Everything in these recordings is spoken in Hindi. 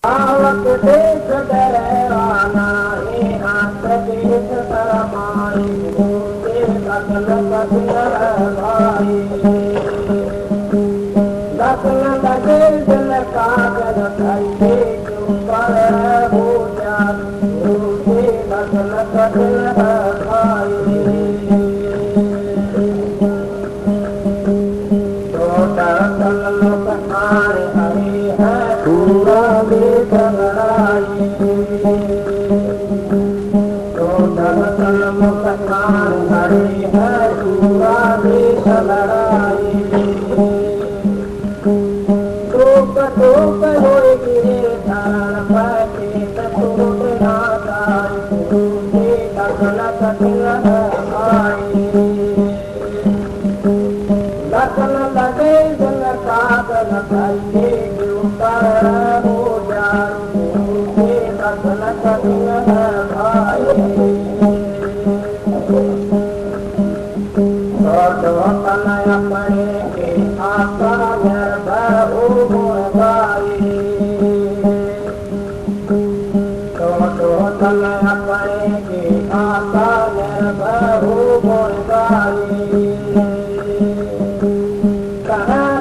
आवत देश डराना है आंत देश तरमाई मुझे दखल कदर भाई दखल लगे दिल कागज खाइए क्यों कर हो जाती मुझे दखल कदर भाई तो दखल लुकारे हरी है पूरा लड़ाई तो दरअसल मुस्कान हरी है पूरा देश लड़ाई टोक होए गिरे धरण पैके टूट ना जाए तुझे दखल कदर आई दखल लगे दिल कागज खाइए क्यों कर हो जाए मुझे दखल कदर भाई तन अपने के आशा निर्भय हो गाई तन अपने के आशा निर्भय हो गाई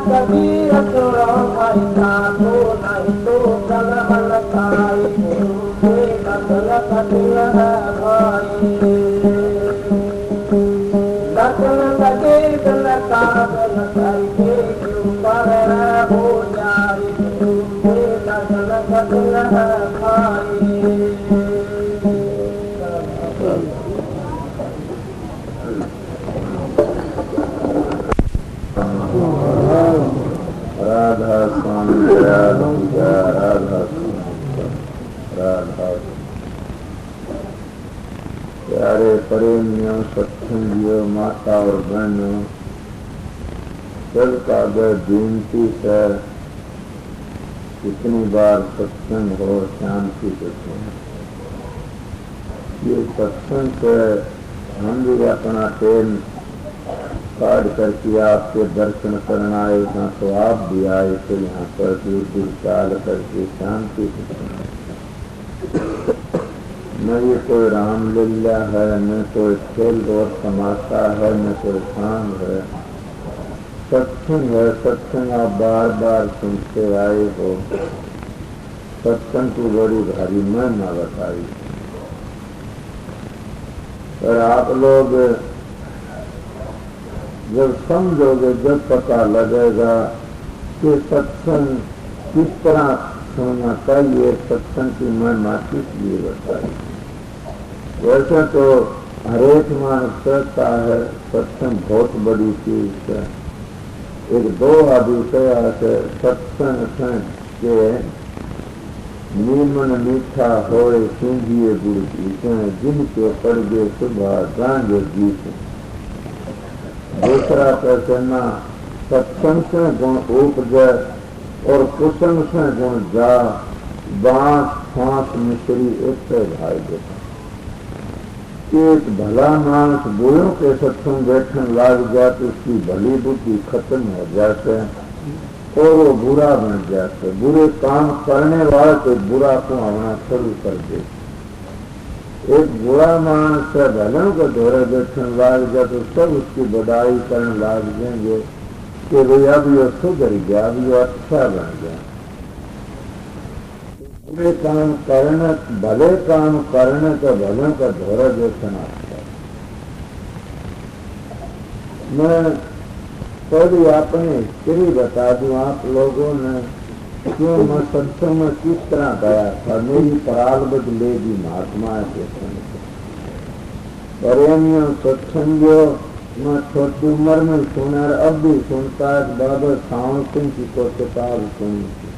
कबीर सुनो ऐसा तो नहीं तो कलमल खाई मुझे दखल कदर भाई दखल लगे दिल कागज खाइए क्यों कर हो जाए मुझे दखल कदर भाई राधा स्वामी राधा राधा राधा प्यारे प्रेमियों सत्संगियों माता और बहनों सबका विनती है कितनी बार सत्संग हो शांति से सुनो ये सत्संग से हम भी अपना टाइम काट करके आपके दर्शन करना आए ना तो आप भी आए तो यहाँ पर दूर दूर चाल करके शांति से सुनो न ये कोई रामलीला है न कोई खेल और तमाशा है न कोई काम है सत्संग है सत्संग आप बार बार सुनते आए हो सत्संग की बड़ी भारी महिमा बताई पर आप लोग जब समझोगे जब पता लगेगा कि सत्संग किस तरह सुनना चाहिए सत्संग की महिमा किस लिए बताई वैसे तो हरेक मानव कहता है सत्संग बहुत बड़ी चीज है एक दो विषय है सत्संग के नीमन मीठा होए सिंधिए गुड़ की जिनके पड़ गए सुबह गांजे गीत दूसरा कहना सत्संग से गुण उपजे और कुसंग से गुण जा बांस फांस मिश्री एक से भाई देता एक भला मानस बुरों के सत्संग बैठने लग जाए तो उसकी भली बुद्धि खत्म हो जाते और वो बुरा बन जाते बुरे काम करने वाले तो बुरा को आना शुरू कर दे एक बुरा मानस भलों को दौरे बैठने लग जाए तो सब उसकी बढ़ाई करने लग जाएंगे कि भाई अब ये सुधर गया अब ये अच्छा बन गया बुरे काम करने भले काम करने का भलों का दौरा देखना अच्छा मैं थोड़ी अपनी हिस्ट्री बता दूं आप लोगों ने क्यों मैं सत्संग में किस तरह गया था मेरी प्रारब्ध लेगी महात्मा के प्रेमियों सत्संगियों मैं छोटी उम्र में सुना अब भी सुनता है बाबा सावन सिंह की को किताब सुनी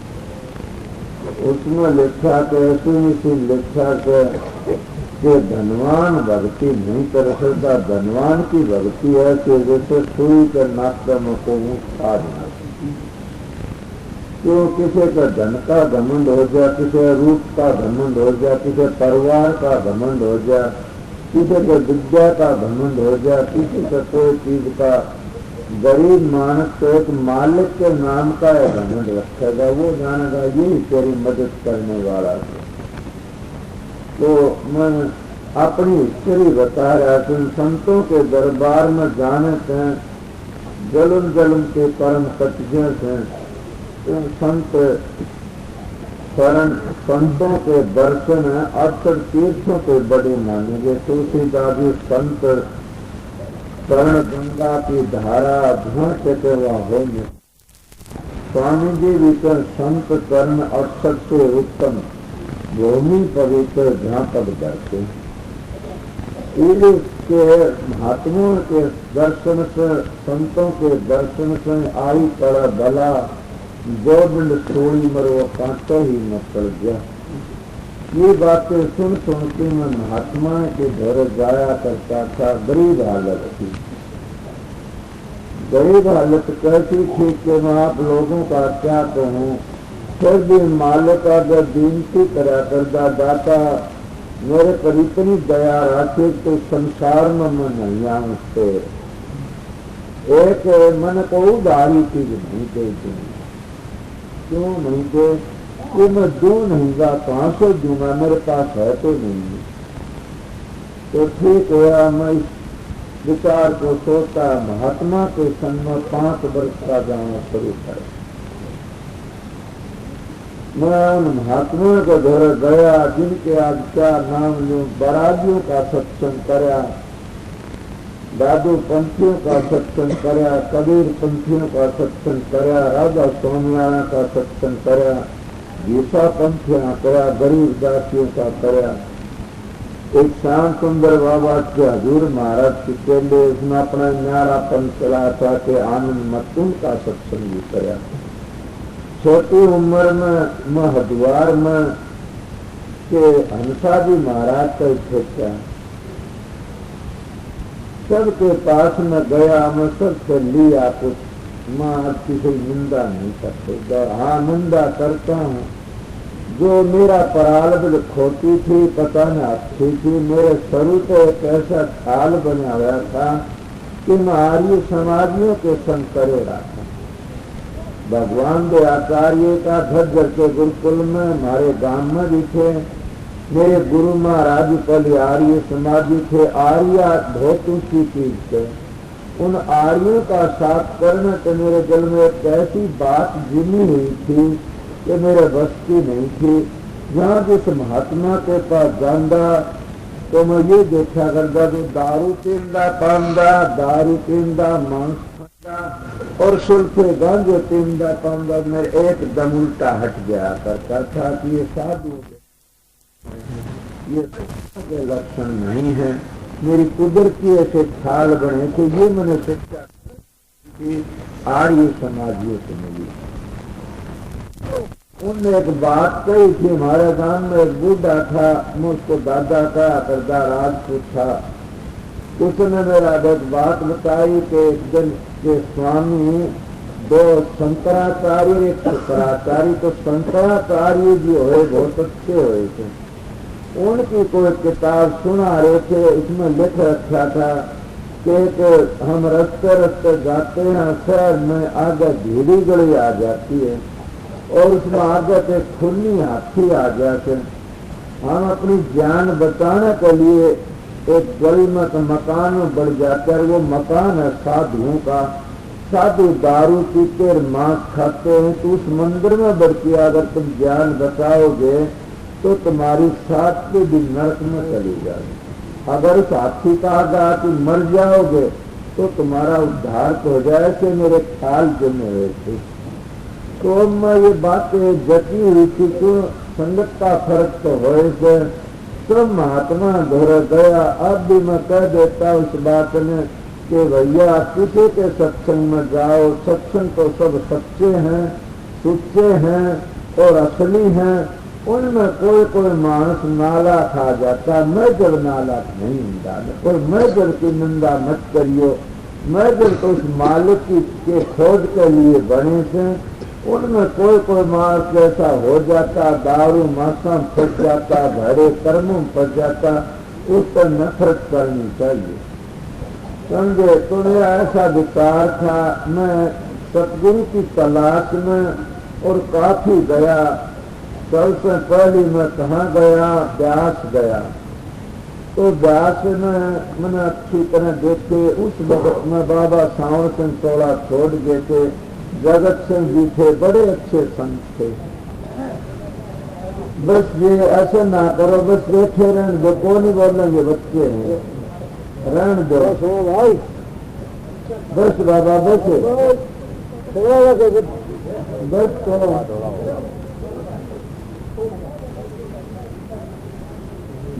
उसमें लिखा के ऐसी लिखा के धनवान भक्ति नहीं कर सकता धनवान की भक्ति है कि जैसे सुई के नाश्ता में को उठा देना क्यों किसी का धन का घमंड हो जाए किसी रूप का घमंड हो जाए किसी परिवार का घमंड हो जाए किसी को विद्या का घमंड हो जाए किसी का कोई चीज का गरीब मानस तो एक मालिक के नाम का घमंड रखेगा, वो जानेगा यही तेरी मदद करने वाला है। तो मैं अपनी हिस्ट्री बता रहा था, संतों के दरबार में जाने थे जलन जलन के परम सत्य हैं। तो संत शरण संतों के दर्शन अक्षर तीर्थों के बड़े मानेंगे। तुलसीदास संत शरण गंगा की धारा धुआं चटे हो में, स्वामी जी विचर संत कर्ण अक्षर से उत्तम भूमि पवित्र झापक दर्शे। के महात्माओं के दर्शन से, संतों के दर्शन से आई पड़ा भला, गोविंद सोड़ी मरो कांटो ही न पड़ गया। ये बातें सुन सुन के मैं महात्मा के घर जाया करता था। गरीब हालत थी, गरीब हालत कैसी थी कि मैं आप लोगों का क्या कहूँ। फिर भी मालिक अगर विनती करा करदा, दाता मेरे पर इतनी दया राखे तो संसार में मैं नहीं आऊँ से एक मन को उधारी चीज नहीं दे दूंगी। क्यों नहीं दे? कि मैं दो नहीं गा, कहाँ से दूंगा, मेरे पास है तो नहीं। तो ठीक हुआ, मैं इस विचार को सोचा, महात्मा के संग में 5 वर्ष का जाना शुरू कर। मैं उन महात्माओं के घर गया जिनके आज क्या नाम लूं। बराजियों का सत्संग करया, दादू पंथियों का सत्संग करया, कबीर पंथियों का सत्संग करया, राजा स्वामियाणा का सत्संग करया, गीता पंथियां करया, गरीब दासियों का करया। एक श्याम सुंदर बाबा के हजूर महाराज की केले उसने अपना न्यारापन चला था कि आनंद मतुम का सत्संग भी करया। छोटी उम्र में मैं हरिद्वार में के हंसा जी महाराज का ठेका सबके पास में गया। मैं सबसे लिया कुछ, मैं आज किसी निंदा नहीं करते। हाँ, निंदा करता हूँ। जो मेरा प्रारब्ध खोटी थी, पता न अच्छी थी। मेरे शुरू तो एक ऐसा ख्याल बना हुआ था कि मैं आर्य समाजियों के संग करे रहा था। भगवान दे आचार्य का झज्जर के गुरुकुल में हमारे गांव में भी थे। मेरे गुरु महाराज पहले आर्य समाजी थे। आर्य बहुत ऊंची चीज थे। उन आर्यों का साथ करने तो मेरे दिल में एक ऐसी बात जिमी हुई थी कि मेरे बस की नहीं थी। जहाँ जिस महात्मा के पास जांदा तो मैं ये देखा करता कि दारू पींदा पांदा, दारू पींदा मांस और सुल्फे गांजे पींदा पांदा। मेरे एकदम उल्टा हट गया करता था कि ये साधु ये लक्षण नहीं है। मेरी कुदरती ऐसे ख्याल बने थे। ये मैंने शिक्षा कि आर्य समाजियों से मिली। उनने एक बात कही थी। हमारे गांव में एक बूढ़ा था, मुझको दादा का करदा राजपूत था। उसने मेरा एक बात बताई कि एक दिन के स्वामी 2 शंकराचार्य, एक शंकराचार्य। तो शंकराचार्य जो है बहुत अच्छे हुए थे। उनकी कोई किताब सुना रहे थे, उसमें लिख रखा था कि हम रस्ते रस्ते जाते हैं, शहर में आगे धीरी गली आ जाती है और उसमें आगे से खुली हाथी आ जाते। हम अपनी जान बचाने के लिए एक गली में तो मकान में बढ़ जाते हैं। वो मकान है साधुओं का। साधु दारू पीते और मांस खाते हैं। तो उस मंदिर में बढ़ के अगर तुम जान बचाओगे तो तुम्हारी 7 दिन नरक में चली जाएगी। अगर उस हाथी का आगा कि मर जाओगे तो तुम्हारा उद्धार तो हो जाए। कि मेरे ख्याल जमे हुए थे। तो मैं ये बात जती हुई थी कि संगत का फर्क तो हो। सब महात्मा घर गया। अब भी मैं कह देता उस बात में कि भैया किसी के सत्संग में जाओ। सत्संग तो सब सच्चे हैं, सच्चे हैं और असली हैं। उनमें कोई मानस नाला खा जाता। मैं जब नाला नहीं डाले और मैं जब की निंदा मत करियो। मैं जब तो उस मालिक के खोज के लिए बने थे। उनमें कोई मार्ग ऐसा हो जाता, दारू मासा फंस जाता, भरे कर्मों फंस जाता। उस पर नफरत करनी चाहिए। समझे। तो मेरा ऐसा विचार था, मैं सतगुरु की तलाश में और काफी गया। सबसे पहले मैं कहाँ गया, व्यास गया। तो व्यास में मैंने अच्छी तरह देखे। उस वक्त में बाबा सावन सिंह चौड़ा छोड़ गए थे, जगत सिंह जी थे, बड़े अच्छे संत थे। बस ये ऐसे ना करो, बस बैठे रहने दो, कौन नहीं बोलेंगे, बच्चे हैं, रहने दो भाई, बस बाबा बस बस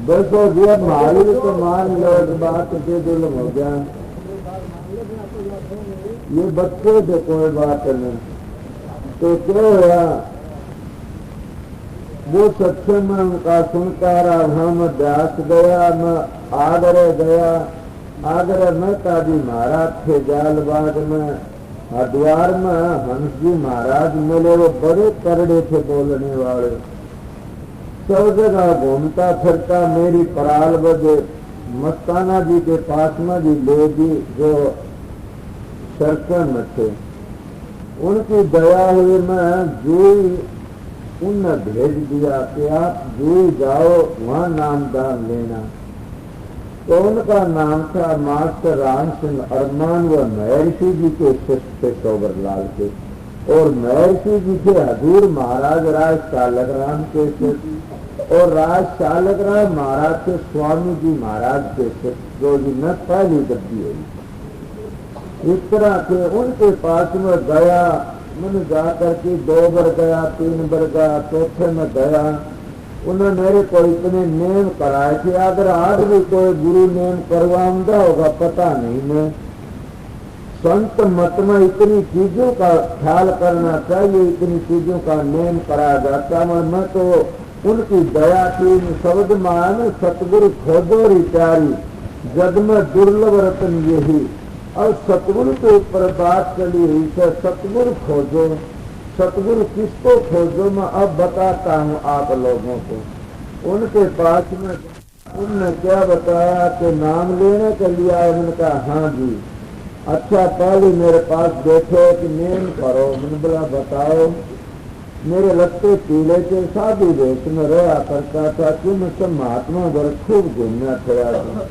बस हो गया। मारी तो मान लो, बात के दिल हो गया। ये बच्चे थे, कोई बात नहीं। तो क्या हुआ, वो सत्संग में उनका सुनकर हम व्यास गया, मैं आगरे गया। आगरे में काजी महाराज थे, जालबाग में हरिद्वार में हंस जी महाराज मिले। वो बड़े करड़े थे बोलने वाले, सब जगह घूमता फिरता मेरी पराल बजे मस्ताना जी के पास में भी ले दी, जो सरसन में थे। उनकी दया हुई, मैं जुई उनने भेज दिया कि आप जुई जाओ, वहां नामदान लेना। तो उनका नाम था मास्टर राम सिंह अरमान, व महर्षि जी के शिष्य थे सोबरलाल के, और महर्षि जी थे हजूर महाराज राज चालक राम के शिष्य, और राज चालक राम महाराज के स्वामी जी महाराज के शिष्य, जो जी न पहली गद्दी हुई। इस तरह के उनके पास में गया। मैंने जाकर के 2 बार गया, 3 बार गया, चौथे में गया। उन्होंने मेरे को इतने नेम कराए थे, अगर आज भी कोई गुरु नेम करवाऊंगा होगा पता नहीं। मैं संत मत में इतनी चीजों का ख्याल करना चाहिए, इतनी चीजों का नेम कराया जाता। मैं तो उनकी दया की शब्द मान, सतगुरु खोजो री प्यारी, जग में दुर्लभ रतन यही। और सतगुरु के ऊपर बात चली हुई है, सतगुरु खोजो। सतगुरु किसको खोजो, मैं अब बताता हूँ आप लोगों को। उनके पास में उनने क्या बताया कि नाम लेने के लिए आए। मैंने कहा हाँ जी। अच्छा, पहले मेरे पास बैठे कि नेम करो। मैंने बोला बताओ। मेरे लगते पीले के साधु देश में रहा करता था कि मैं सब महात्मा भर खूब घूमना फिरा था।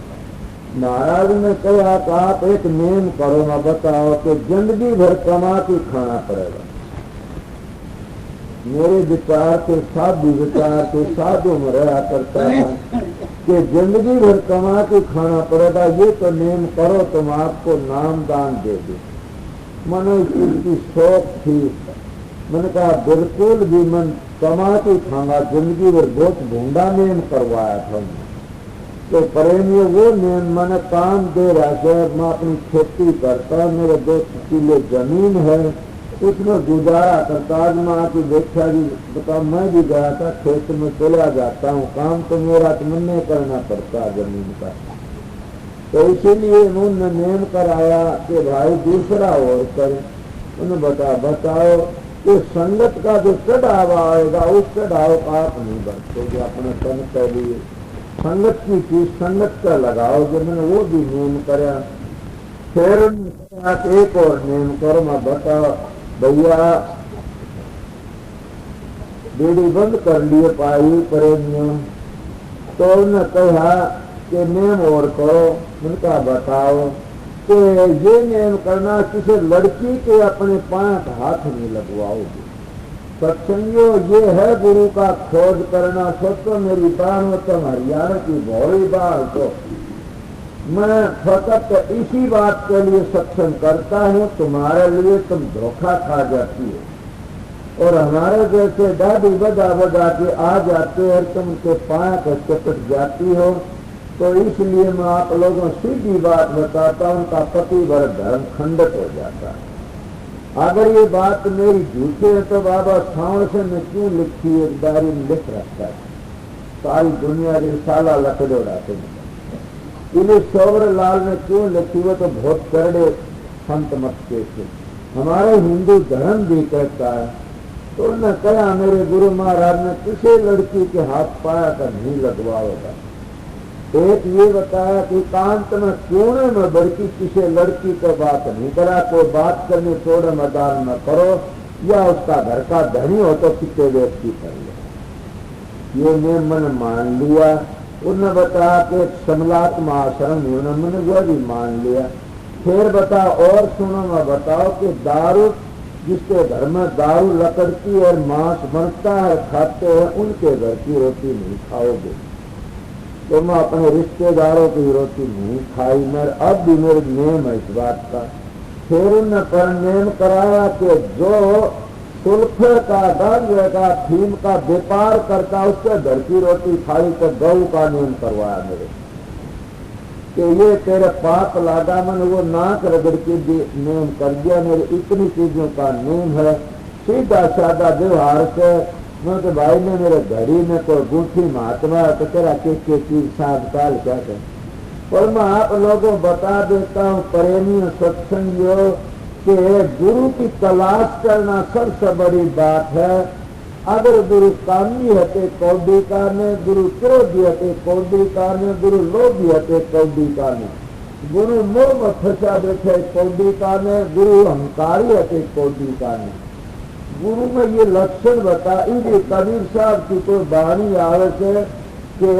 महाराज ने कहा कि आप एक नेम करो, ना बताओ कि जिंदगी भर कमा के खाना पड़ेगा। मेरे विचार के साधु विचार के साधु में रहा करता था कि जिंदगी भर कमा के खाना पड़ेगा, ये तो नेम करो, तुम आपको नाम दान दे दो। मैंने इसकी शौक थी। मैंने कहा बिल्कुल भी मन कमा के खाऊंगा, जिंदगी भर बहुत भूंडा नेम करवाया था। तो प्रेमियों वो नेम मैंने काम दे रहा है, मैं अपनी खेती करता, मेरे 2 किलो जमीन है, उसमें गुजारा करता। आज मैं आपकी देखा जी बता, मैं भी गया था खेत में, चला जाता हूँ, काम तो मेरा तो मन करना पड़ता जमीन का। तो इसीलिए उन्होंने नेम कराया कि भाई दूसरा और करे। उन्हें बताओ कि संगत का जो चढ़ावा आएगा, उस चढ़ाव का आप नहीं बरतोगे अपने तन के लिए। संगत की चीज संगत का लगाओगे। मैंने वो भी नेम कराया। फिर एक और नेम करो, मैं बताओ भैया बीड़ी बंद कर लिए पाई प्रेमियों। तो उन्होंने कहा कि नेम और करो। मैंने कहा बताओ कि ये नेम करना किसी लड़की के अपने 5 हाथ नहीं लगवाओगे। सत्संगियों, ये है गुरु का खोज करना। सोचो मेरी बाण हो तुम हरियाणा की भोली बाढ़ को, मैं फकत इसी बात के लिए सत्संग करता हूँ, तुम्हारे लिए तुम धोखा खा जाती हो और हमारे जैसे दादी बजा बजा के आ जाते और तुम के पाया को चपट जाती हो। तो इसलिए मैं आप लोगों सीधी बात बताता हूँ, उनका पति भर धर्म खंडित हो जाता है। अगर ये बात मेरी झूठी है तो बाबा सावन से मैं क्यों लिखी, एक डायरी में लिख रखता है, सारी दुनिया रिसाला लकड़ोड़ाते इन्हें सोबर लाल ने क्यों लिखी, वो तो बहुत करड़े संत मत के थे, हमारे हिंदू धर्म भी कहता है। तो उन्होंने कहा मेरे गुरु महाराज ने किसी लड़की के हाथ पाया कर नहीं लगवाएगा। एक ये बताया कि एकांत में कोने में बड़की किसी लड़की को बात नहीं करा, कोई बात करने छोड़े मैदान में करो, या उसका घर का धनी हो तो कितने व्यक्ति कर ले। ये नियम मैंने मान लिया। उन्होंने बताया कि समलात्म आश्रम मैंने वो भी मान लिया। फिर बता और सुनो, मैं बताओ कि दारू, जिसके घर में दारू लकड़ती और मांस बनता है खाते हैं, उनके घर की रोटी नहीं खाओगे। तो मैं अपने रिश्तेदारों की रोटी नहीं खाई। मेरे अब भी मेरे नियम है इस बात का। फिर उन्होंने पर नियम कराया कि जो सुल्फे का, गांजे का, फीम का व्यापार करता उसके घर की रोटी खाई, तो गऊ का नियम करवाया मेरे कि ये तेरे पाप लागा। मैंने वो नाक रगड़ के नियम कर दिया। मेरे इतनी चीजों का नियम है, सीधा साधा व्यवहार से। मैं तो भाई ने मेरे घड़ी में कोई गूठी महात्मा है तो तेरा किसके चीज साध काल क्या कर। पर मैं आप लोगों बता देता हूँ प्रेमियों सत्संगियों कि गुरु की तलाश करना सबसे बड़ी बात है। अगर गुरु कामी हते कौडी कारने, गुरु क्रोधी हते कौडी कारने, गुरु लोभी हते कौडी कारने, गुरु मोह में फंसा बैठे कौडी कारने, गुरु अहंकारी हते कौडी कारने। गुरु में ये लक्षण बता। ये कबीर साहब की कोई वाणी आवे से कि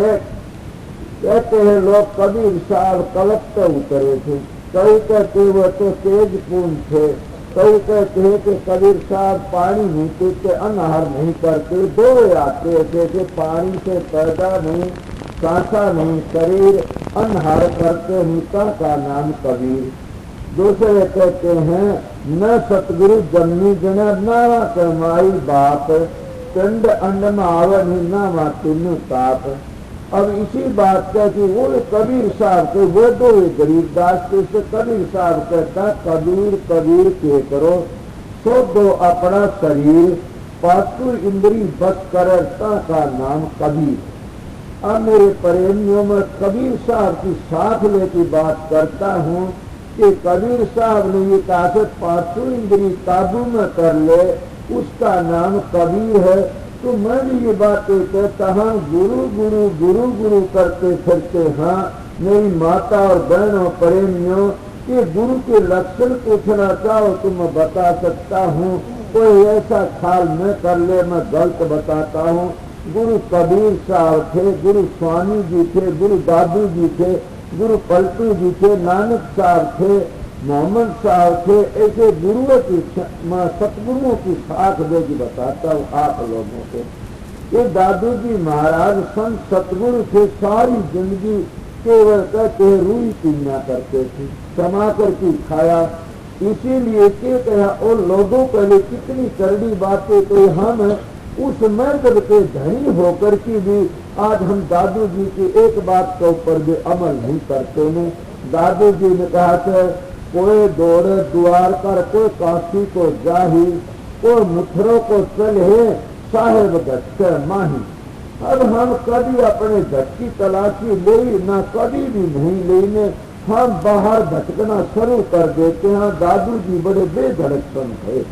कहते हैं लोग कबीर साहब कलप पे उतरे थे, कई कहते वो तो तेज पूर्ण थे, कई कहते हैं कि कबीर साहब पानी नहीं पीते, अनहार नहीं करते, दो आते थे, पानी से पैदा नहीं, सांसा नहीं, शरीर अनहार करते नहीं, का नाम कबीर। दूसरे कहते हैं न सतगुरु जन्मी जना ना कमाई बाप, पिंड अंड में आवन ही ना माती ताप। अब इसी बात का कि वो कबीर साहब के वो दो गरीबदास के से कबीर साहब कहता कबीर कबीर के करो सो दो अपना शरीर, पातुर इंद्री बस करे का नाम कबीर। अब मेरे प्रेमियों में कबीर साहब की साथ लेके बात करता हूँ कि कबीर साहब ने ये कहा से पातुर इंद्री काबू में कर ले, उसका नाम कबीर है। तो मैं भी ये बात कहता हाँ गुरु गुरु गुरु गुरु करते फिरते। हाँ मेरी माता और बहनों प्रेमियों के गुरु के लक्षण पूछना चाहो तो मैं बता सकता हूँ। कोई ऐसा ख्याल न कर ले मैं गलत बताता हूँ। गुरु कबीर साहब थे, गुरु स्वामी जी थे, गुरु दादू जी थे, गुरु पलटू जी थे, नानक साहब थे, मोहम्मद साहब थे। ऐसे गुरुओं की सतगुरुओं की साख देगी बताता हूँ आप लोगों को। ये दादू जी महाराज संत सतगुरु थे, सारी जिंदगी केवल कहते रुई पीना करते थे, समा कर की खाया। इसीलिए के कहा और लोगों के लिए कितनी करड़ी बातें तो हम उस मर्द के धनी होकर की भी आज हम दादू जी की एक बात के ऊपर भी अमल नहीं करते हैं। दादू जी ने कहा था कोई दौड़े द्वार कर, कोई काशी को जाही, कोई मुथरों को चले साहेब गट माही। अब हम कभी अपने घट की तलाशी ले ना कभी भी नहीं लेने, हम बाहर भटकना शुरू कर देते हैं। दादू जी बड़े बेधड़कन थे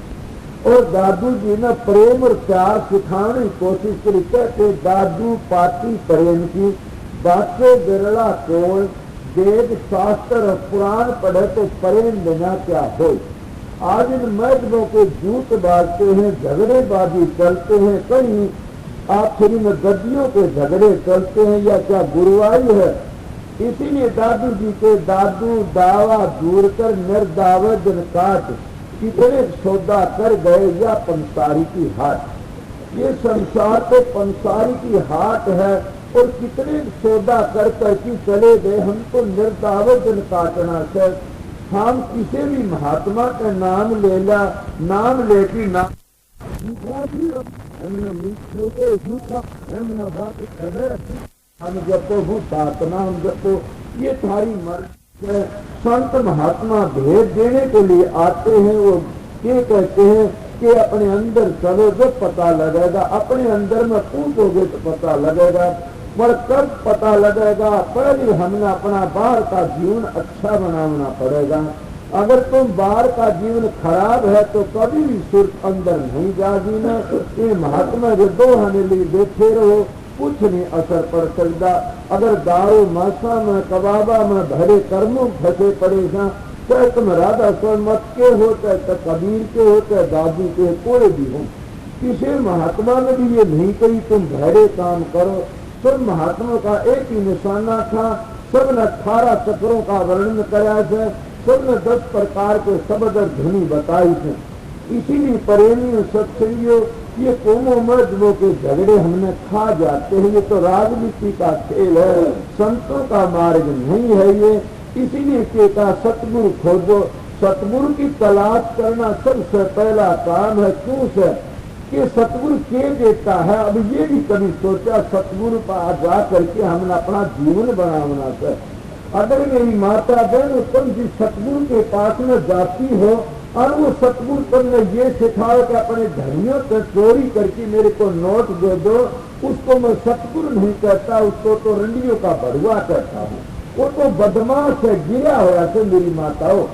और दादू जी ने प्रेम और प्यार सिखाने की कोशिश करी। कहते दादू पाती प्रेम की बातें बिरला कोल, वेद शास्त्र और पुराण पढ़े तो प्रेम बिना क्या हो। आज इन मर्दों के जूत बाजते हैं, झगड़ेबाजी चलते हैं, कहीं आखिरी में गद्दियों के झगड़े चलते हैं या क्या गुरुवाई है। इसीलिए दादू जी के दादू दावा दूर कर निर्दावा दिन काट, कितने सौदा कर गए या पंसारी की हाट। ये संसार तो पंसारी की हाट है और कितने सौदा कर करके चले गए। हमको निर्दाव दिन काटना से हम किसी भी महात्मा का नाम ले ला, नाम लेके नाम हम जपो भूत नाम जपो, ये थारी मर्जी है। संत महात्मा भेद देने के लिए आते हैं। वो ये कहते हैं कि अपने अंदर चलो जब पता लगेगा, अपने अंदर में पूछोगे तो पता लगेगा। पर कब पता लगेगा? पहले हमें अपना बाहर का जीवन अच्छा बनाना पड़ेगा। अगर तुम बाहर का जीवन खराब है तो कभी भी सुर अंदर नहीं जागी ना। ये महात्मा जो दो हमें लिए बैठे रहो, कुछ नहीं असर पड़ सकता। अगर दारू मासा में कबाबा में भरे कर्मों फंसे पड़े जा, चाहे तुम राधा स्वमत के हो, चाहे कबीर के हो, चाहे दादू के, कोई भी हो, किसी महात्मा ने भी ये नहीं कही तुम भरे काम करो। सब महात्मा का एक ही निशाना था, सब ने 18 चक्रों का वर्णन कराया है, सब ने 10 प्रकार के शब्द और ध्वनि बताई थे। इसीलिए प्रेमियों सत्संगियों, ये कोमो मर्दों के झगड़े हमने खा जाते हैं, ये तो राजनीति का खेल है, संतों का मार्ग नहीं है ये। इसीलिए कहता सतगुरु खोजो, सतगुरु की तलाश करना सबसे पहला काम है। क्यों से कि सतगुरु के देता है। अब ये भी कभी सोचा सतगुरु पास जा करके हमने अपना जीवन बनाना है। अगर मेरी माता बहन तुम जिस सतगुरु के पास में जाती हो और वो सतगुरु तुमने ये सिखाओ कि अपने धनियों से चोरी करके मेरे को नोट दे दो, उसको मैं सतगुरु नहीं कहता, उसको तो रंडियों का बड़ुआ कहता हूँ। वो तो बदमाश है, गिरा हुआ है मेरी माताओं।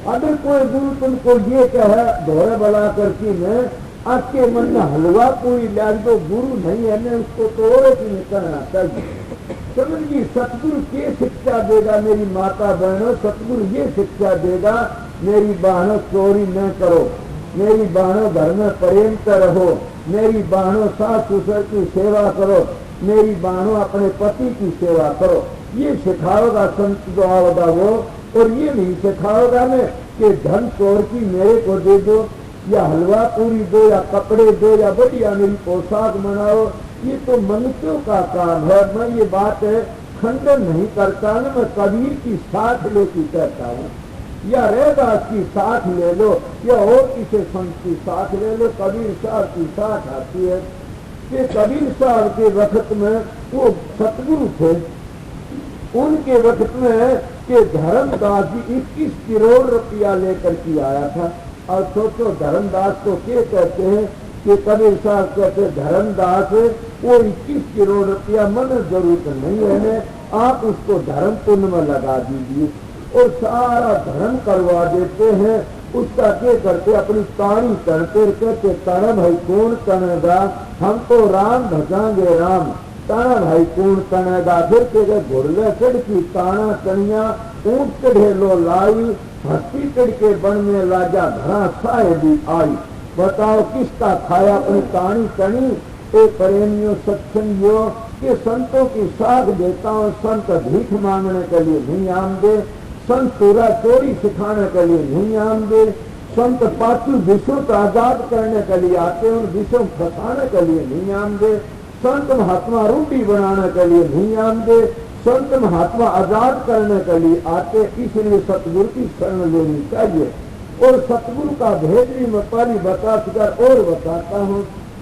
अगर कोई गुरु तुमको ये कहे धोरे बड़ा करके मैं आपके मन में हलवा कोई ला दो, गुरु नहीं है मैं उसको तोड़े की नहीं करना चाहिए। समझिए सतगुरु ये शिक्षा देगा मेरी माता बहनों, सतगुरु ये शिक्षा देगा मेरी बहनों चोरी न करो, मेरी बहनों घर में प्रेम से रहो, मेरी बहनों सास ससुर की सेवा करो, मेरी बहनों अपने पति की सेवा करो। ये सिखाओगा संत जो आओगा वो, और ये नहीं सिखाओगा मैं कि धन चोर की मेरे को दे दो, या हलवा पूरी दो, या कपड़े दो, या बढ़िया मेरी पोशाक बनाओ। ये तो मनुष्यों का काम है। मैं ये बात खंडन नहीं करता ना, मैं कबीर की साथ लेके कहता हूँ, या रैदास की साथ ले लो, या और किसी संत की साथ ले लो। कबीर साहब की साथ आती है कि कबीर साहब के वक्त में वो सतगुरु थे, उनके वक्त में कि धर्मदास जी 21 करोड़ रुपया लेकर के आया था। और सोचो धर्मदास को क्या कहते हैं कि कबीर साहब कहते धर्मदास वो 21 करोड़ रुपया मन जरूरत नहीं है, आप उसको धर्म पुण्य में लगा दीजिए, और सारा धर्म करवा देते हैं। उसका क्या करते अपनी ताड़ी करते कहते तारा भाई कौन तनेगा, हम तो राम भजाएंगे राम, तारा भाई कौन तनेगा। फिर के घुड़ले चढ़ की ताना तनिया ऊंट चढ़े लो लाई, हस्ती चढ़ के बन में लाजा घरा साए भी आई। बताओ किसका खाया अपनी तानी तनी। एक प्रेमियों सत्संगियों के संतों की साथ देता हूँ, संत भीख मांगने के लिए नहीं आमदे, संत चोरा चोरी सिखाने के लिए नहीं आमदे, संत पाचू विश्व को आजाद करने के लिए आते हैं, विश्व फंसाने के लिए नहीं आमदे, संत महात्मा रूढ़ी बनाने के लिए नहीं आमदे, संत महात्मा आजाद करने के लिए आते। इसलिए सतगुरु की शरण लेनी चाहिए। और सतगुरु का भेद भी मैं पहले बता चुका और बताता हूँ।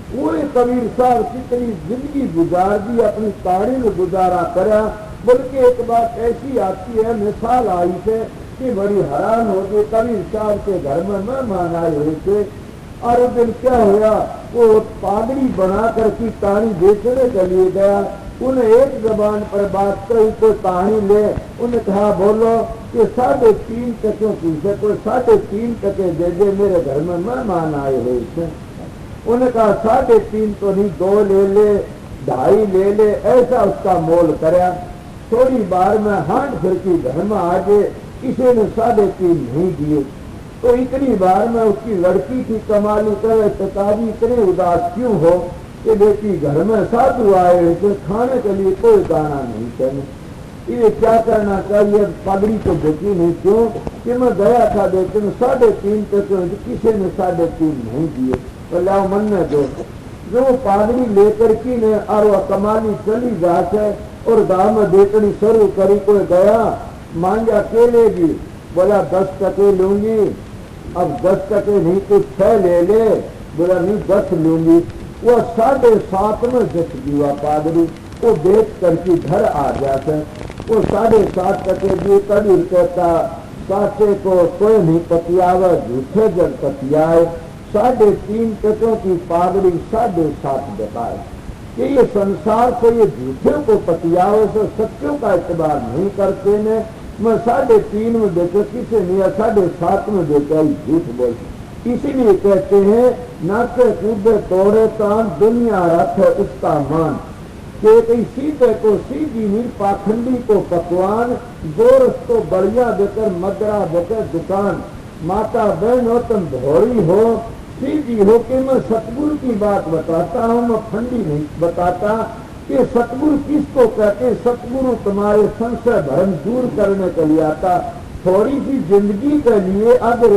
वो कबीर साहब कितनी जिंदगी गुजार दी, अपनी ताड़ी में गुजारा करा। बल्कि एक बात ऐसी आती है, मिसाल आई थे कि बड़ी हैरान हो गई। कबीर साहब के घर में मेहमान आए हुए थे, और उस दिन क्या हुआ, वो पागड़ी बना कर की ताड़ी बेचने के लिए गया। उन्हें एक जबान पर बात कही तो कहानी ले, उन्हें कहा बोलो कि 3.5 टके पूछे तो 3.5 टके दे दे, मेरे घर में मेहमान आए हुए थे। उन्हें कहा 3.5 तो नहीं, 2 ले ले, 2.5 ले ले, ऐसा उसका मोल कराया। थोड़ी बार में हाथ फिर की घर में आ गए, किसी ने 3.5 नहीं दिए। तो इतनी बार में उसकी लड़की की कमाली करे, पिताजी इतने उदास क्यों हो कि बेटी घर में साधु आए हुए थे, खाने के लिए कोई दाना नहीं चाहिए, ये क्या करना चाहिए। पगड़ी तो बेटी नहीं, क्यों कि मैं गया था बेटे 3.5 तक, किसी ने 3.5 नहीं दिए। तो लाओ मन में दो, जो पागड़ी लेकर की ने और वह कमाली चली जाते और गाँव में बेचनी शुरू करी। कोई गया मांगा केलेगी, बोला 10 टके लूंगी, अब 10 टके नहीं तो 6 ले ले, बोला नहीं 10 लूंगी। वो 7.5 में जच दिया पादरी, वो बेच करके घर आ जाते। वो 7.5 टके दिए। कबीर कहता साचे को कोई नहीं पतियावा, झूठे जब पतियाए। 3.5 टकों की पादरी 7.5 बताए कि ये संसार को ये झूठे को पतियावे से सच्चों का इतबार नहीं करते ने। मैं 3.5 में देखे, किसी नहीं 7.5 में देखे, झूठ बोल। इसीलिए कहते हैं नाचे कूदे तोड़े तान, दुनिया रख है उसका मान। कि कहीं सीधे को सीधी मीर पाखंडी को पकवान, गोरस को बढ़िया देकर मदरा देकर दुकान। माता बहन हो तुम भोरी हो सीधी हो कि मैं सतगुरु की बात बताता हूँ, मैं फंडी नहीं बताता कि सतगुरु किसको कहते। सतगुरु तुम्हारे संशय भ्रम दूर करने के लिए आता। थोड़ी सी जिंदगी के लिए अगर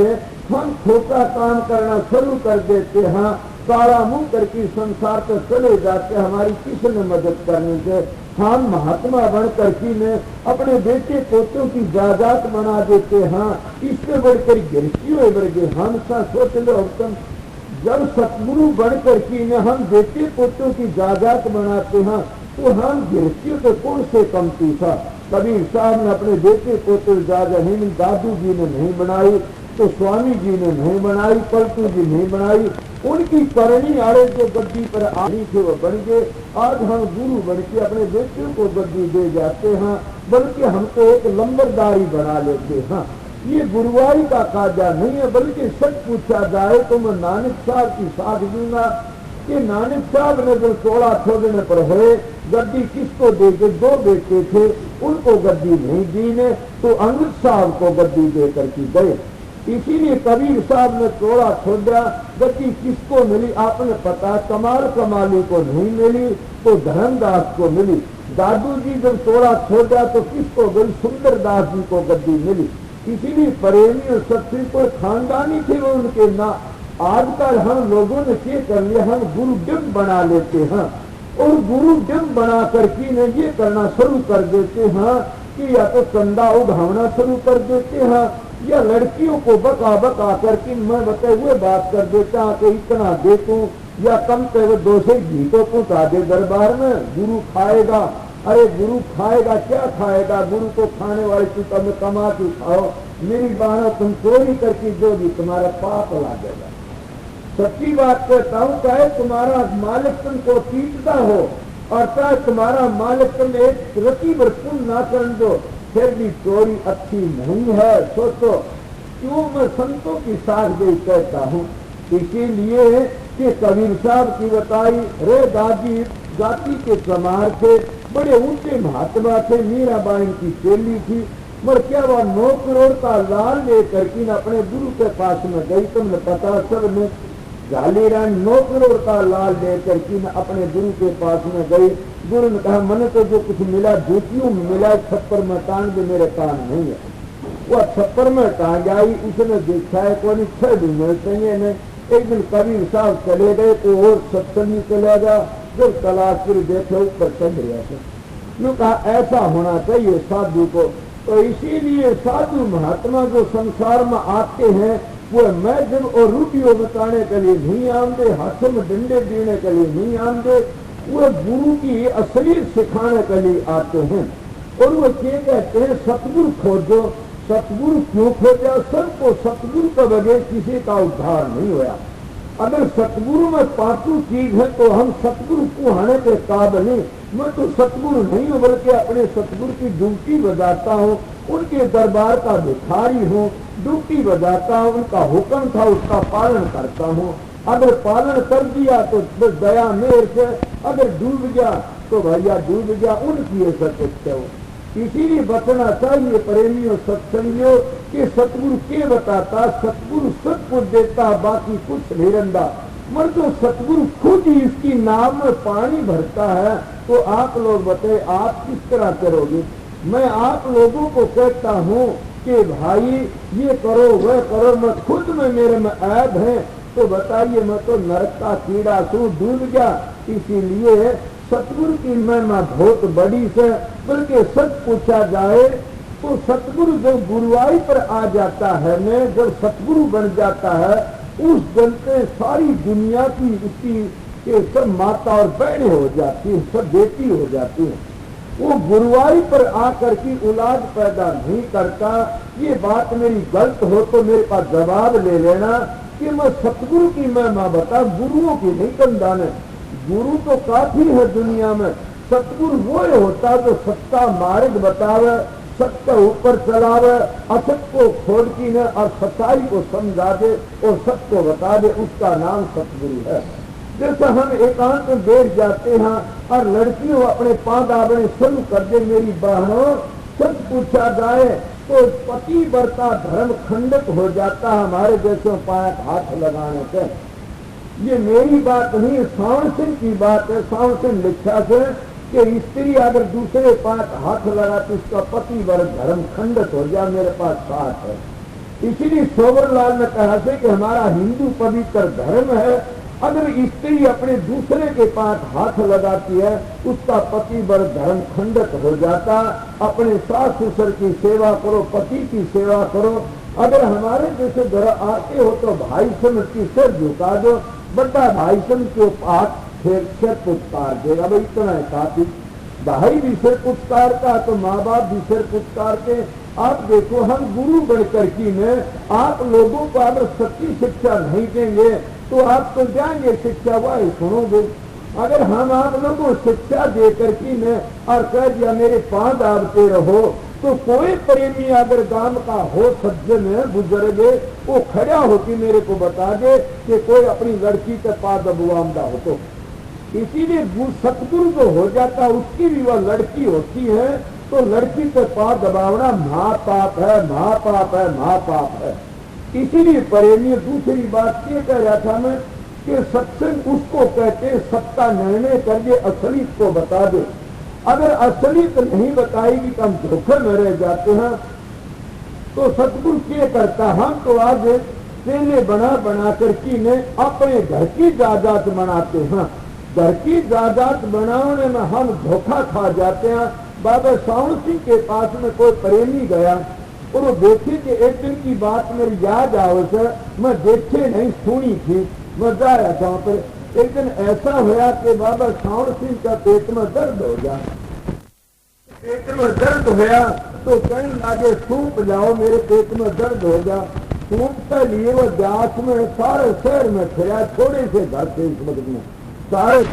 हम छोटा काम करना शुरू कर देते हैं, काला मुंह करके संसार पर चले जाते, हमारी किसने मदद करने से। हम महात्मा बन करके ने अपने बेटे पोतों की जायदाद बना देते हैं, इससे बढ़कर गिरफ्तियों बढ़ गए। हम सा सोच लो तुम, जब सतगुरु बन करके ने हम बेटे पोतों की जायदाद बनाते हैं तो हम गिरफ्तियों से कौन से कमती था। कबीर साहब ने अपने बेटे पोतों की जायदाद नहीं, दादू जी ने नहीं बनाई तो स्वामी जी ने नहीं बनाई, पलटू जी नहीं बनाई। उनकी करनी आड़े जो गद्दी पर आई थे वो बन गए। आज हम गुरु बन के अपने बेटियों को गद्दी दे जाते हैं, बल्कि हमको एक लंबरदारी बना लेते हैं। ये गुरुवारी का कायदा नहीं है, बल्कि सच पूछा जाए तो मैं नानक साहब की साथ दूंगा कि नानक साहब ने जो 16 छोड़ने पर हुए गद्दी किसको दे के, 2 बेटे थे उनको गद्दी नहीं दी ने, तो अंगद साहब को गद्दी दे करके गए। इसीलिए कबीर साहब ने 16 छोड़ा, गद्दी किसको मिली आपने पता, कमाल कमाली को नहीं मिली तो धर्मदास को मिली। दादू जी जब 16 छोड़ा तो किसको गई, सुंदरदास जी को गद्दी मिली। इसीलिए प्रेमी और सत्य को खानदानी थे वो उनके ना। आजकल हम लोगों ने क्या कर लिया, हम गुरु डिम बना लेते हैं और गुरु डिम बना करके ने ये करना शुरू कर देते हैं कि या तो चंदा उठाना शुरू कर देते हैं या लड़कियों को बका बका करके मैं बताए हुए बात कर देता कि इतना दे तू, या कम से वो 2 से घी तो पहुंचा दे दरबार में, गुरु खाएगा। अरे गुरु खाएगा क्या खाएगा, गुरु को खाने वाले की तुम कमा के खाओ, मेरी बहना तुम चोरी करके जो भी तुम्हारा पाप लागेगा। सच्ची बात कहता हूँ, चाहे तुम्हारा मालिक तुमको पीटता हो और चाहे तुम्हारा मालिक तुम एक रति भर पुण्य ना कर दो, फिर भी चोरी अच्छी नहीं है। सोचो क्यों मैं संतों की साथ दे कहता हूँ, इसीलिए कि कबीर साहब की बताई रे दादी जाति के चमार थे, बड़े ऊंचे महात्मा थे, मीराबाई की चेली थी, मगर क्या वह 9 करोड़ का लाल लेकर के अपने गुरु के पास में गई। तुमने पता सब ने जालीरान 9 करोड़ का लाल लेकर के अपने गुरु के पास में गई। गुरु ने कहा मैंने तो जो कुछ मिला जूतियों में मिला, छप्पर में टांग दे, मेरे कान नहीं है। वह छप्पर में टांग आई, उसने देखा है कोई 6 दिन में चाहिए ने। एक दिन कबीर साहब चले गए तो और सत्संगी चला गया, जब तलाश कर देखे ऊपर चढ़ गया था। यूँ कहा ऐसा होना चाहिए साधु को। तो इसीलिए साधु महात्मा जो संसार में आते हैं वो मैजम और रूपियों बताने के लिए नहीं आते, हाथों में डंडे देने के लिए नहीं आते, वो गुरु की असली सिखाने के लिए आते हैं। और वो क्या कहते हैं, सतगुरु खोजो। सतगुरु क्यों खोजा, सबको सतगुरु के बगैर किसी का उद्धार नहीं हुआ। अगर सतगुरु में 5 चीज है तो हम सतगुरु को आने के काबिल नहीं। मैं तो सतगुरु नहीं हूँ, बल्कि अपने सतगुरु की ड्यूटी बजाता हूँ, उनके दरबार का भिखारी हूँ, ड्यूटी बजाता हूँ, उनका हुक्म था उसका पालन करता हूँ। अगर पालन कर दिया तो बस दया मेरे से, अगर डूब गया तो भैया डूब गया, उनकी ऐसा कुछ हो। इसीलिए बचना चाहिए प्रेमियों सत्संगियों कि सतगुरु के बताता, सतगुरु सब कुछ देता, बाकी कुछ नहीं रंदा। मगर जो सतगुरु खुद ही इसकी नाव में पानी भरता है तो आप लोग बताए आप किस तरह करोगे। मैं आप लोगों को कहता हूँ कि भाई ये करो वह करो, मैं खुद में मेरे में ऐब है तो बताइए मैं तो नरक का कीड़ा तू डूब गया। इसीलिए सतगुरु की महिमा बहुत बड़ी से, बल्कि सच पूछा जाए तो सतगुरु जब गुरुवाई पर आ जाता है, मैं जब सतगुरु बन जाता है उस दिन से सारी दुनिया की उसकी के सब माता और बहनें हो जाती है, सब बेटी हो जाती है। वो गुरुवाई पर आकर की औलाद पैदा नहीं करता। ये बात मेरी गलत हो तो मेरे पास जवाब ले लेना कि मैं सतगुरु की महिमा बता, गुरुओं की नहीं कंधाने। गुरु तो काफी है दुनिया में, सतगुरु वो होता जो सत्ता मार्ग बतावे, सत्य ऊपर चलावे, असत को छोड़ की न और सच्चाई को समझा दे और सत्य को बता दे, उसका नाम सतगुरु है। जैसे हम एकांत में बैठ जाते हैं और लड़कियों अपने पादावने शुरू कर दे, मेरी बहनों सच पूछा जाए तो पति वर्ता धर्म खंडित हो जाता है हमारे जैसे पाया हाथ लगाने से। ये मेरी बात नहीं, सावन सिंह की बात है। सावन सिंह लिखा से कि स्त्री अगर दूसरे पास हाथ लगाती उसका पति वर्ग धर्म खंडित हो जाए, मेरे पास साथ है। इसीलिए सोबरलाल ने कहा से कि हमारा हिंदू पवित्र धर्म है, अगर स्त्री अपने दूसरे के पास हाथ लगाती है उसका पति वर्ग धर्म खंडित हो जाता। अपने सास ससुर की सेवा करो, पति की सेवा करो। अगर हमारे जैसे घर आते हो तो भाई समझ की सिर झुका दो, बड़ा भाई समझ के पास फिर सिर पुचकार देगा, भाई इतना है काफी। भाई भी सिर पुचकारता तो माँ बाप भी सिर पुचकारते। आप देखो, हम गुरु बनकर की में आप लोगों को अगर सच्ची शिक्षा नहीं देंगे तो आप तो जाएंगे शिक्षा वही सुनोगे। अगर हम आप लोगों को शिक्षा देकर की में और कह दिया मेरे पांव दाबते रहो, तो कोई प्रेमी अगर गांव का हो सज्जन बुजुर्ग वो खड़ा होकर मेरे को बता दे कि कोई अपनी लड़की के पास दबुआमदा हो। तो इसीलिए सतगुरु जो हो जाता है उसकी भी वह लड़की होती है, तो लड़की के पास दबावना महापाप है, महापाप है, महापाप है। इसीलिए प्रेमी दूसरी बात ये कह रहा था मैं कि सत्संग उसको कहते सत्ता निर्णय करके असलियत को बता दे। अगर असलियत नहीं बताएगी तो हम धोखे में रह जाते हैं। तो सतगुरु क्या करता, हम तो आज पहले बना बना कर की ने अपने घर की जायदाद बनाते हैं। घर की जायदाद बनाने में हम धोखा खा जाते हैं। बाबा सावन सिंह के पास में कोई प्रेमी गया और वो देखे कि एक दिन की बात मेरी याद आओ सर, मैं देखे नहीं सुनी थी, मैं जाया था पर एक दिन ऐसा हुआ कि बाबा सावन सिंह का पेट में दर्द हो गया। पेट में दर्द हुआ तो कहने लगे सूप लाओ, मेरे पेट में दर्द हो गया। सूप के लिए वो जांच में सारे शहर में फिरा, थोड़े से घर से इस वक्त में सारे।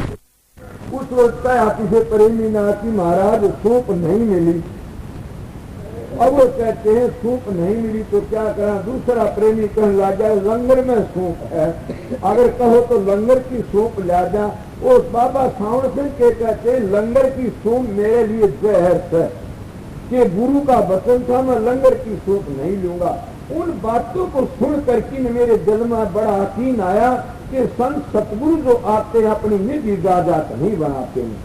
उस वक्त हाथी से प्रेमी ने आती महाराज सूप नहीं मिली। अब वो कहते हैं सूप नहीं मिली तो क्या करा। दूसरा प्रेमी कहने लगा लंगर में सूप है, अगर कहो तो लंगर की सूप ला जा। वो बाबा सावन सिंह के कहते हैं लंगर की सूप मेरे लिए जहर है, कि गुरु का वचन था मैं लंगर की सूप नहीं लूंगा। उन बातों को सुन करके मेरे दिल में बड़ा यकीन आया कि संत सतगुरु जो आते हैं अपनी निजी जायदाद नहीं बनाते हैं।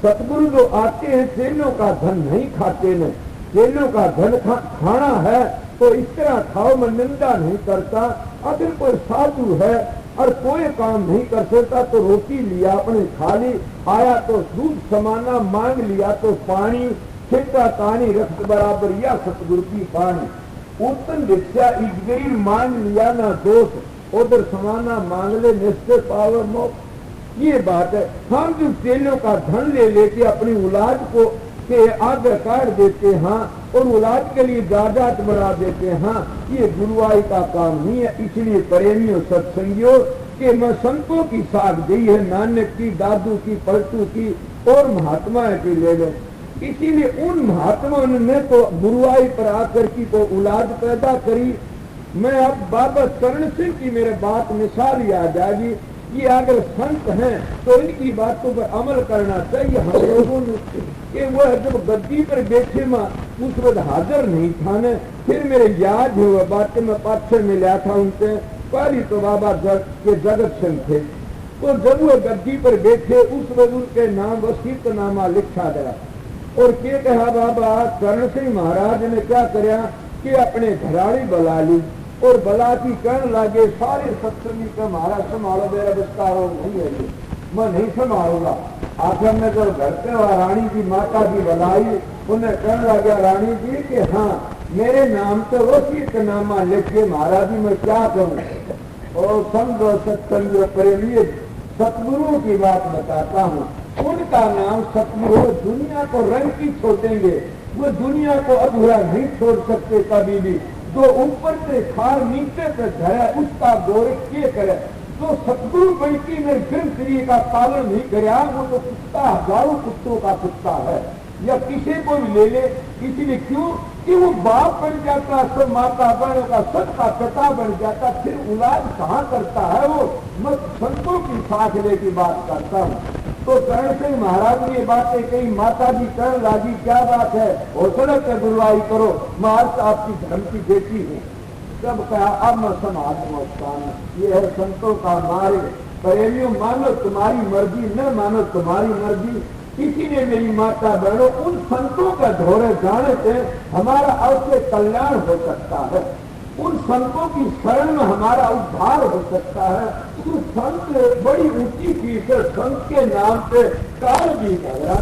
सतगुरु जो आते हैं चेलों का धन नहीं खाते हैं। चेलों का धन खाना है तो इस तरह खाओ, मैं निंदा नहीं करता। अगर कोई साधु है और कोई काम नहीं कर सकता तो रोटी लिया अपने खा ली, आया तो दूध समाना, मांग लिया तो पानी, खेता तानी रक्त बराबर या सतगुरु की पानी। उत्तम दीक्षा इजगरी मांग लिया ना दोष, उधर समाना मांग ले निश्चय पावर मोक्ष। ये बात है। हम जो चेलों का धन ले लेके अपनी औलाद को के आगे काट देते हैं और औलाद के लिए जायदाद बढ़ा देते हैं, ये गुरुआई का काम नहीं है। इसलिए प्रेमियों सत्संगियों के मैं संतों की साथ दी है, नानक की, दादू की, पलटू की और महात्मा की ले लो। इसीलिए उन महात्माओं ने तो गुरुआई पर आकर की तो औलाद पैदा करी। मैं अब बाबा करण सिंह की मेरे बात मिसाल याद आ गई। ये अगर संत हैं तो इनकी बातों पर अमल करना चाहिए हम लोगों ने। कि वो जब गद्दी पर बैठे मैं उस वक्त हाजिर नहीं था न, फिर मेरे याद है वह बातें मैं पाछे में लिया था उनसे। पहली तो बाबा के जगत सिंह थे, तो जब वो गद्दी पर बैठे उस वक्त उनके नाम वसीयतनामा लिखा गया और क्या कहा बाबा करण सिंह महाराज ने क्या कराया कि अपने घराड़ी बुला ली और बला की कहने लगे सारे सत्संगी का महाराज संभालो, मेरा विस्तार नहीं है, मैं नहीं संभालूंगा। आखिर में जब घर पे रानी की माता की बुलाई, उन्हें कहने लगा रानी जी कि हाँ मेरे नाम से वसीयतनामा लिखे महाराज जी, मैं क्या करूं। और समझो सत्संग प्रेमी सतगुरु की बात बताता हूँ, उनका नाम सतगुरु। दुनिया को रंग की छोड़ेंगे, वो दुनिया को अधूरा नहीं छोड़ सकते कभी भी। जो ऊपर से खार नीचे से धरे उसका गौरव किए करे। जो सतगुरु बल्कि ने ग्रंथ का पालन नहीं कराया वो तो कुत्ता, हजारों कुत्तों का कुत्ता है। या किसी को भी ले ले, इसलिए क्यों कि वो बाप बन जाता, सब माता बनेगा, सबका पिता बन जाता, फिर औलाद कहाँ करता है वो। मैं संतों की फासले की बात करता हूँ। तो करण सिंह महाराज ने बातें कही, माता जी करण लागी क्या बात है, हौसले पे गुरुवाई करो, मैं आज आपकी धर्म की बेटी हूँ। जब कहा अब मैं समाज ये है संतों का मार्ग, प्रेमियों मानो तुम्हारी मर्जी, न मानो तुम्हारी मर्जी, इसीलिए मेरी माता बहनों उन संतों का धोरे जाने से हमारा अवश्य कल्याण हो सकता है, उन संतों की शरण में हमारा उद्धार हो सकता है। तो संत बड़ी ऊंची चीज है, संत के नाम पे काल भी घबरा,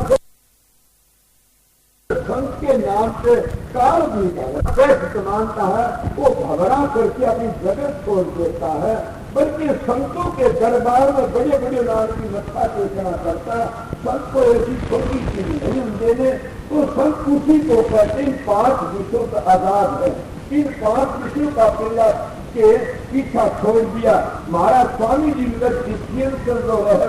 संत के नाम से काल भी मानता है, वो घबरा करके अपनी जगत छोड़ देता है, बल्कि संतों के दरबार में बड़े बड़े लाल की मत्था टेकना करता है। संत को ऐसी छोटी चीज नहीं हम देने, तो संत उसी को कहते हैं 5 विषयों का आजाद है। इन 5 विषयों का पिल्ला के पीछा छोड़ दिया। महाराज स्वामी जी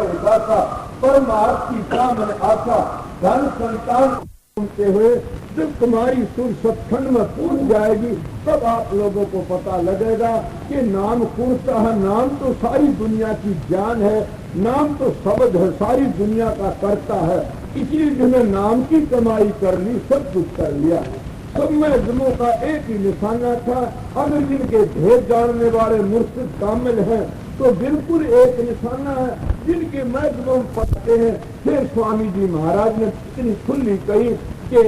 उदासा परमार्थ की कामन आशा धन संतान सुनते हुए जब तुम्हारी सुर सत्खंड में पूछ जाएगी, तब आप लोगों को पता लगेगा कि नाम कौनसा है। नाम तो सारी दुनिया की जान है, नाम तो शब्द है, सारी दुनिया का करता है। इसलिए जिन्हें नाम की कमाई कर ली, सब कुछ कर लिया। सब में अजमों का एक ही निशाना था। अगर जिनके भेद जानने वाले मुर्शिद कामिल हैं तो बिल्कुल एक निशाना है, जिनके महत्व पढ़ते हैं। फिर स्वामी जी महाराज ने इतनी खुली कही कि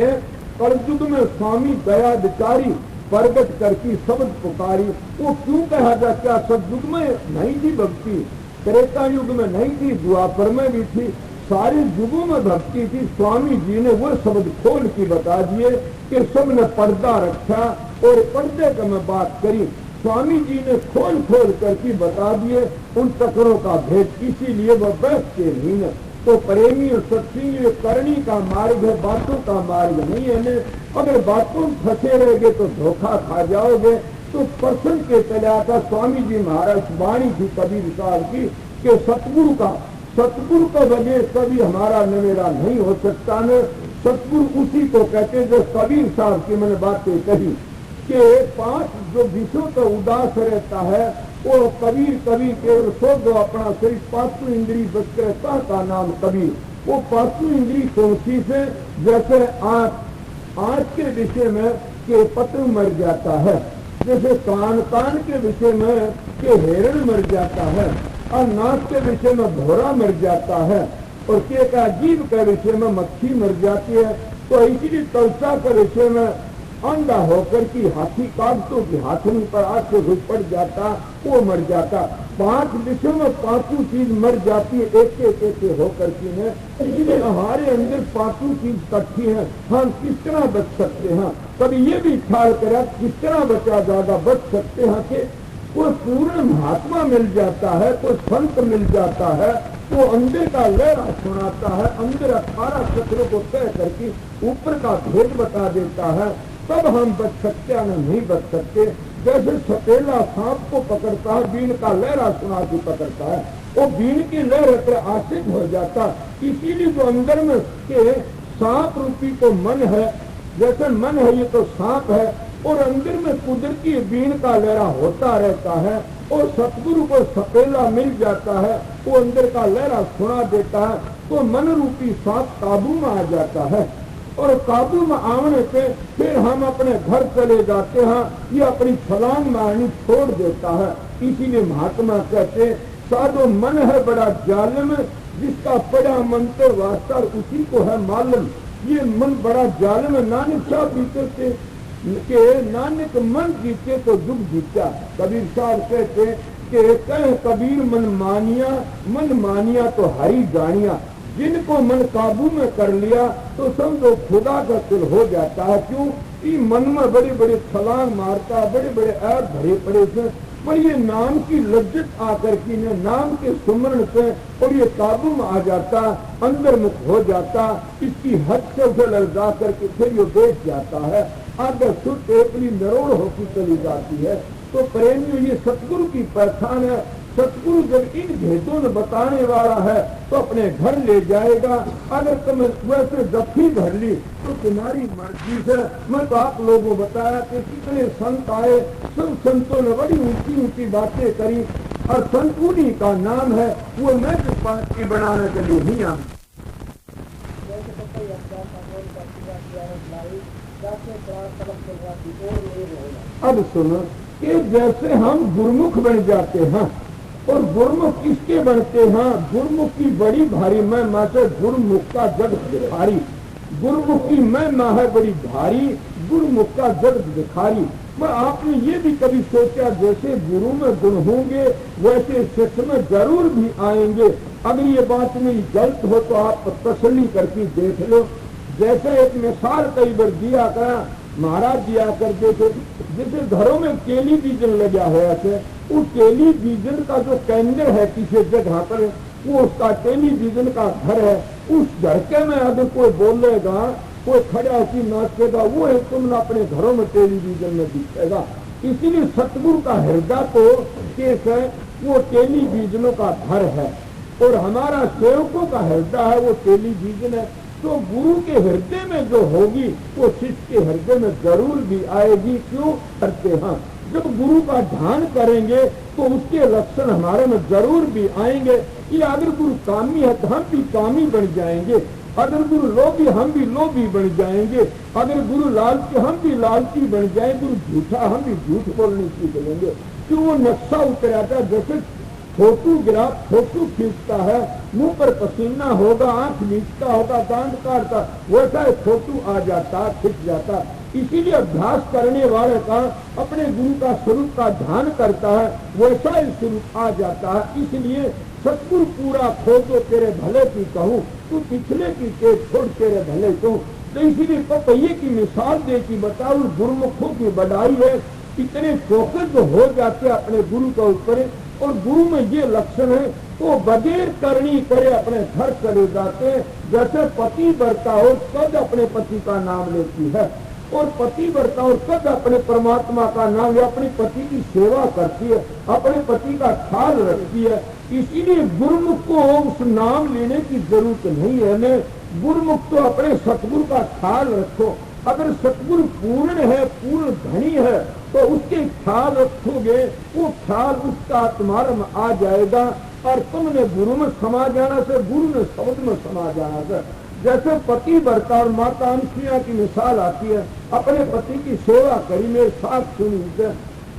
कलयुग में स्वामी दयाधिकारी प्रगट करके शब्द पुकारी। वो क्यों कहा जा, क्या सतयुग में नहीं थी भक्ति, त्रेता युग में नहीं थी, द्वापर में भी थी, सारे युगों में भक्ति थी। स्वामी जी ने वो शब्द खोल के बता दिए कि सबने पर्दा रखा, और पर्दे का मैं बात करी, स्वामी जी ने खोल खोल करके बता दिए उन चक्रों का भेद, इसीलिए वह बैठते नहीं है। तो प्रेमी और सच्ची ये करनी का मार्ग है, बातों का मार्ग नहीं है। अगर बातों में फंसे रहेंगे तो धोखा खा जाओगे। तो प्रसन्न के चले आता स्वामी जी महाराज वाणी थी कबीर साहब की कि सतगुरु का वजह कभी हमारा नवेरा नहीं हो सकता न। सतगुरु उसी को कहते जो कबीर साहब की मैंने बातें कही कि 5 जो विषयों का उदास रहता है वो कबीर केवल सो जो अपना शरीर 5 इंद्री बच रहता का नाम कबीर। वो 5 इंद्री कौन सी से, जैसे आँख के विषय में के पत्र मर जाता है, जैसे कान के विषय में के हिरण मर जाता है, और नाक के विषय में घोड़ा मर जाता है, और के जीभ के विषय में मक्खी मर जाती है। तो इसीलिए कलसा के विषय में अंधा होकर की हाथी काटतों की हाथनी पर आग से घुस पड़ जाता, वो मर जाता। 5 विषयों में 5 चीज मर जाती है, एक होकर की है। इसलिए हमारे अंदर 5 चीज इकट्ठी है, हम किस तरह बच सकते हैं। कभी ये भी ख्याल करा किस तरह बचा ज्यादा बच सकते हैं कि कोई पूर्ण महात्मा मिल जाता है, कोई संत मिल जाता है, वो अंदर का लहरा सुनाता है, अंदर 18 चक्रों को तय करके ऊपर का भेद बता देता है, तब हम बच सकते हैं, नहीं बच सकते। जैसे सपेला सांप को पकड़ता है, बीन का लहरा सुना के पकड़ता है, वो बीन की लहर पर आशिक हो जाता। इसीलिए जो अंदर में के सांप रूपी को मन है, जैसे मन है ये तो सांप है, और अंदर में कुदरती बीन का लहरा होता रहता है, और सतगुरु को सपेला मिल जाता है, वो अंदर का लहरा सुना देता है, तो मन रूपी सांप काबू में आ जाता है। और काबू में आने से फिर हम अपने घर चले जाते हैं, ये अपनी छलांग मारनी छोड़ देता है। इसीलिए महात्मा कहते साधो मन है बड़ा जालिम, जिसका पड़ा मन तो वास्ता उसी को है मालूम। ये मन बड़ा जालिम है। नानक साहब जीते थे कि नानक मन जीते तो दुख जीता। कबीर साहब कहते कि कह कबीर मन मानिया तो हरी गानिया। जिनको मन काबू में कर लिया तो समझो खुदा का दिल हो जाता है। क्यों कि मन में बड़े बड़े छलांग मारता, बड़े बड़े ऐप भरे पड़े से, पर ये नाम की लज्जत आकर की ने नाम के सुमरण से और ये काबू में आ जाता, अंदर मुख हो जाता, इसकी हद से उसे ललचा करके फिर ये बैठ जाता है, आगे सुट टेपली नरोड़ होकर चली जाती है। तो प्रेमियों ये सतगुरु की पहचान है। सतगुरु जब इन भेदों में बताने वाला है तो अपने घर ले जाएगा। अगर तुम वैसे जफ्फी भर ली तो तुम्हारी मर्जी से। मैं तो आप लोगों को बताया कि कितने संत आए, सब संतों ने बड़ी ऊंची ऊंची बातें करी और संत उन्हीं का नाम है, वो मैं भी पार्टी बनाने के लिए नहीं आऊँ। अब सुनो कि जैसे हम गुरमुख बन जाते हैं और गुरमुख किसके बनते हैं? गुरमुख की बड़ी भारी महिमा से गुरमुख का जगत भारी, गुरमुख की महिमा है बड़ी भारी, गुरमुख का जगत भिखारी। मैं आपने ये भी कभी सोचा जैसे गुरु में गुण होंगे वैसे शिष्य में जरूर भी आएंगे? अगर ये बात मेरी गलत हो तो आप तसल्ली करके देख लो। जैसे एक मिसाल कई बार दिया करा, महाराज दिया करते थे, जैसे घरों में केली बीजन लगा हुआ थे, उस टेली बीजन का जो केंद्र है किसी जगह पर, वो उसका टेलीविजन का घर है। उस घर के में अगर कोई बोलेगा, कोई खड़ा होकर नाचेगा, वो है तुमने अपने घरों में टेलीविजन में दिखेगा। इसीलिए सतगुरु का हृदय तो केस है, वो टेलीविजनों का घर है, और हमारा सेवकों का हृदय है वो टेलीविजन है। तो गुरु के हृदय में जो होगी वो शिष्य के हृदय में जरूर भी आएगी। क्यों करते हैं? जब गुरु का ध्यान करेंगे तो उसके लक्षण हमारे में जरूर भी आएंगे। कि अगर गुरु कामी है तो हम भी कामी बन जाएंगे, अगर गुरु लोभी हम भी लोभी बन जाएंगे, अगर गुरु लालची हम भी लालची बन जाएंगे, गुरु झूठा हम भी झूठ बोलने सीख लेंगे। क्यों? वो नक्शा उतराता, जैसे फोटो गिराफ फोटो खींचता है, मुंह पर पसीना होगा, आंख नीचता होगा, दांत काटता, वैसा फोटो आ जाता, खिंच जाता। इसीलिए अभ्यास करने वाले का अपने गुरु का स्वरूप का ध्यान करता है, वैसा ही स्वरूप आ जाता है। इसलिए सतगुरु पूरा खो तो तेरे भले की कहूँ, तू पिछले की तेज छोड़ तेरे भले कहूँ। तो इसीलिए पपैये की मिसाल दे की बताओ, गुरुमुखों की बढ़ाई है, इतने फोकस हो जाते अपने गुरु के ऊपर। और गुरु में ये लक्षण है तो बगैर करनी करे अपने घर चले जाते। जैसे पति बढ़ता हो कद अपने पति का नाम लेती है, और पति बढ़ता हो कद अपने परमात्मा का नाम या अपने पति की सेवा करती है, अपने पति का ख्याल रखती है। इसीलिए गुरुमुख को उस नाम लेने की जरूरत नहीं है। मैं गुरुमुख तो अपने सतगुरु का ख्याल रखो। अगर सतगुरु पूर्ण है, पूर्ण धनी है, तो उसके ख्याल रखोगे, वो ख्याल उसका तुम्हारे में आ जाएगा। और तुमने गुरु में समा जाना से, गुरु ने शब्द में समा जाना से। जैसे पति बढ़ता और माता अनुसुईया की मिसाल आती है, अपने पति की सेवा करी, मेरे साथ सुनी से,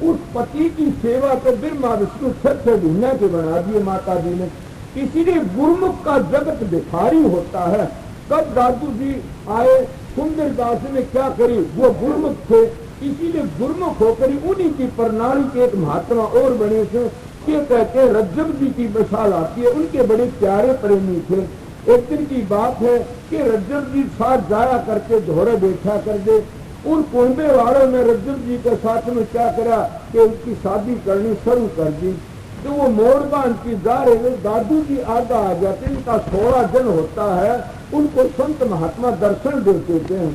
उस पति की सेवा को ब्रह्मा विष्णु सबसे ढूंढने के बना दिए माता जी ने। इसीलिए गुरुमुख का जगत भिखारी होता है। कब दादू जी आए, सुंदर दास ने क्या करी, वो गुरुमुख थे। इसीलिए गुरुमुख होकर उन्हीं की प्रणाली के एक महात्मा और बने थे। ये कहते हैं रज्जब जी की मिसाल आती है, उनके बड़े प्यारे प्रेमी थे। एक दिन की बात है कि रज्जब जी साथ जाया करके धोरे बैठा कर दे। उन कुंबे वालों ने रज्जब जी के साथ में क्या करा कि उनकी शादी करनी शुरू कर दी। तो वो मोड़ बांध की जा रहे, दादू जी आगा आ जाते, इनका 16 जन होता है, उनको संत महात्मा दर्शन देते थे।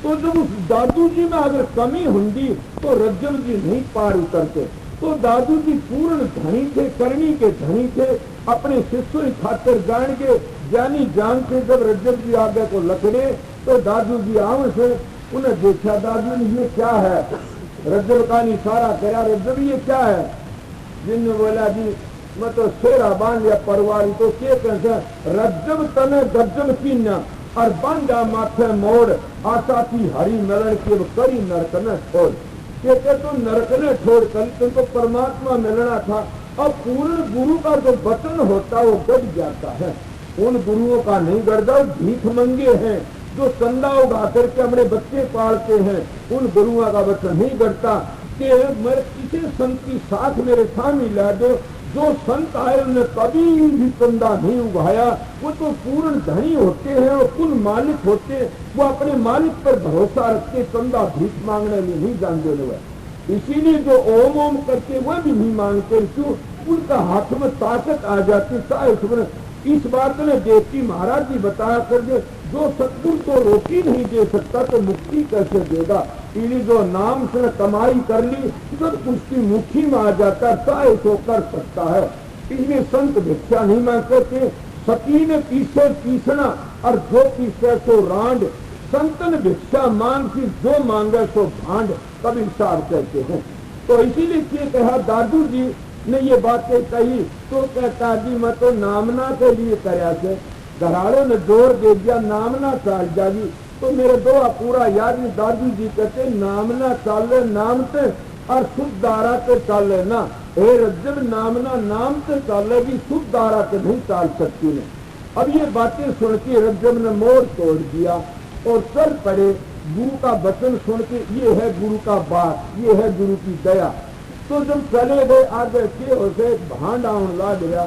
तो जब उस दादू जी में अगर कमी हुई तो रज्जब जी नहीं पार उतरते। तो दादू जी पूर्ण धनी थे, करनी के धनी थे, अपने शिष्यों की खातिर जान के जानी जान से जब रज्जब जी आगे को लकड़े तो दादू जी आम से उन्हें देखा, दादू ने ये क्या है? रज्जब का इशारा करा, रज्जब ये क्या है? जिनने बोला जी मैं तो शेरा बांध लिया परवारी। तो के कैसे रज्जब तने गज्जब की और बांधा माथे मोड़, आशा थी हरी मिलन की करी नरक न छोड़। कहते तो नरक ने छोड़ कर तुमको परमात्मा मिलना था। अब पूर्ण गुरु का जो वचन होता है वो गड़ जाता है। उन गुरुओं का नहीं गड़ता, भीख मंगे हैं जो चंदा उगा करके अपने बच्चे पालते हैं, उन गुरुओं का वचन नहीं गड़ता कि मेरे किसी संत की साथ मेरे सामने ला दो। जो संत आए उन्हें कभी भी चंदा नहीं उगाया, वो तो पूर्ण धनी होते हैं और कुल मालिक होते हैं, वो अपने मालिक पर भरोसा रखते, चंदा भीख मांगने में नहीं जानते लोग। इसीलिए जो ओम ओम करके वह भी नहीं मांगते, क्यों? उनका हाथ में ताकत आ जाती है। इस बात में देवती महाराज जी बताया करके, जो सतगुरु को रोटी नहीं दे सकता तो मुक्ति कैसे देगा? इसलिए जो नाम से कमाई कर ली सब उसकी मुट्ठी में आ जाता है, चाहे तो कर सकता है। इसलिए संत भिक्षा नहीं मांगते। सती ने पीछे पीसना और जो पीछे सो रांड, संतन भिक्षा मांग की जो मांगे सो भांड, कबीर साहब कहते हैं। तो इसीलिए ये कहा, दादू जी ने ये बातें कही तो कहता जी मैं तो नामना के लिए करया से, घराड़ों ने जोर दे दिया नामना चाल जागी। तो मेरे दो पूरा याद नहीं, दादू जी कहते नामना चाले नाम से और शुद्ध दारा के चाले ना। हे रज्जब नामना नाम से चालेगी, शुद्ध दारा के नहीं चाल सकती ने। अब ये बातें सुन के रज्जब ने मोड़ तोड़ दिया और चल पड़े। गुरु का वचन सुन के, ये है गुरु का बात, ये है गुरु की दया। तो जब चले गए आगे के हो से भांड आउन ला गया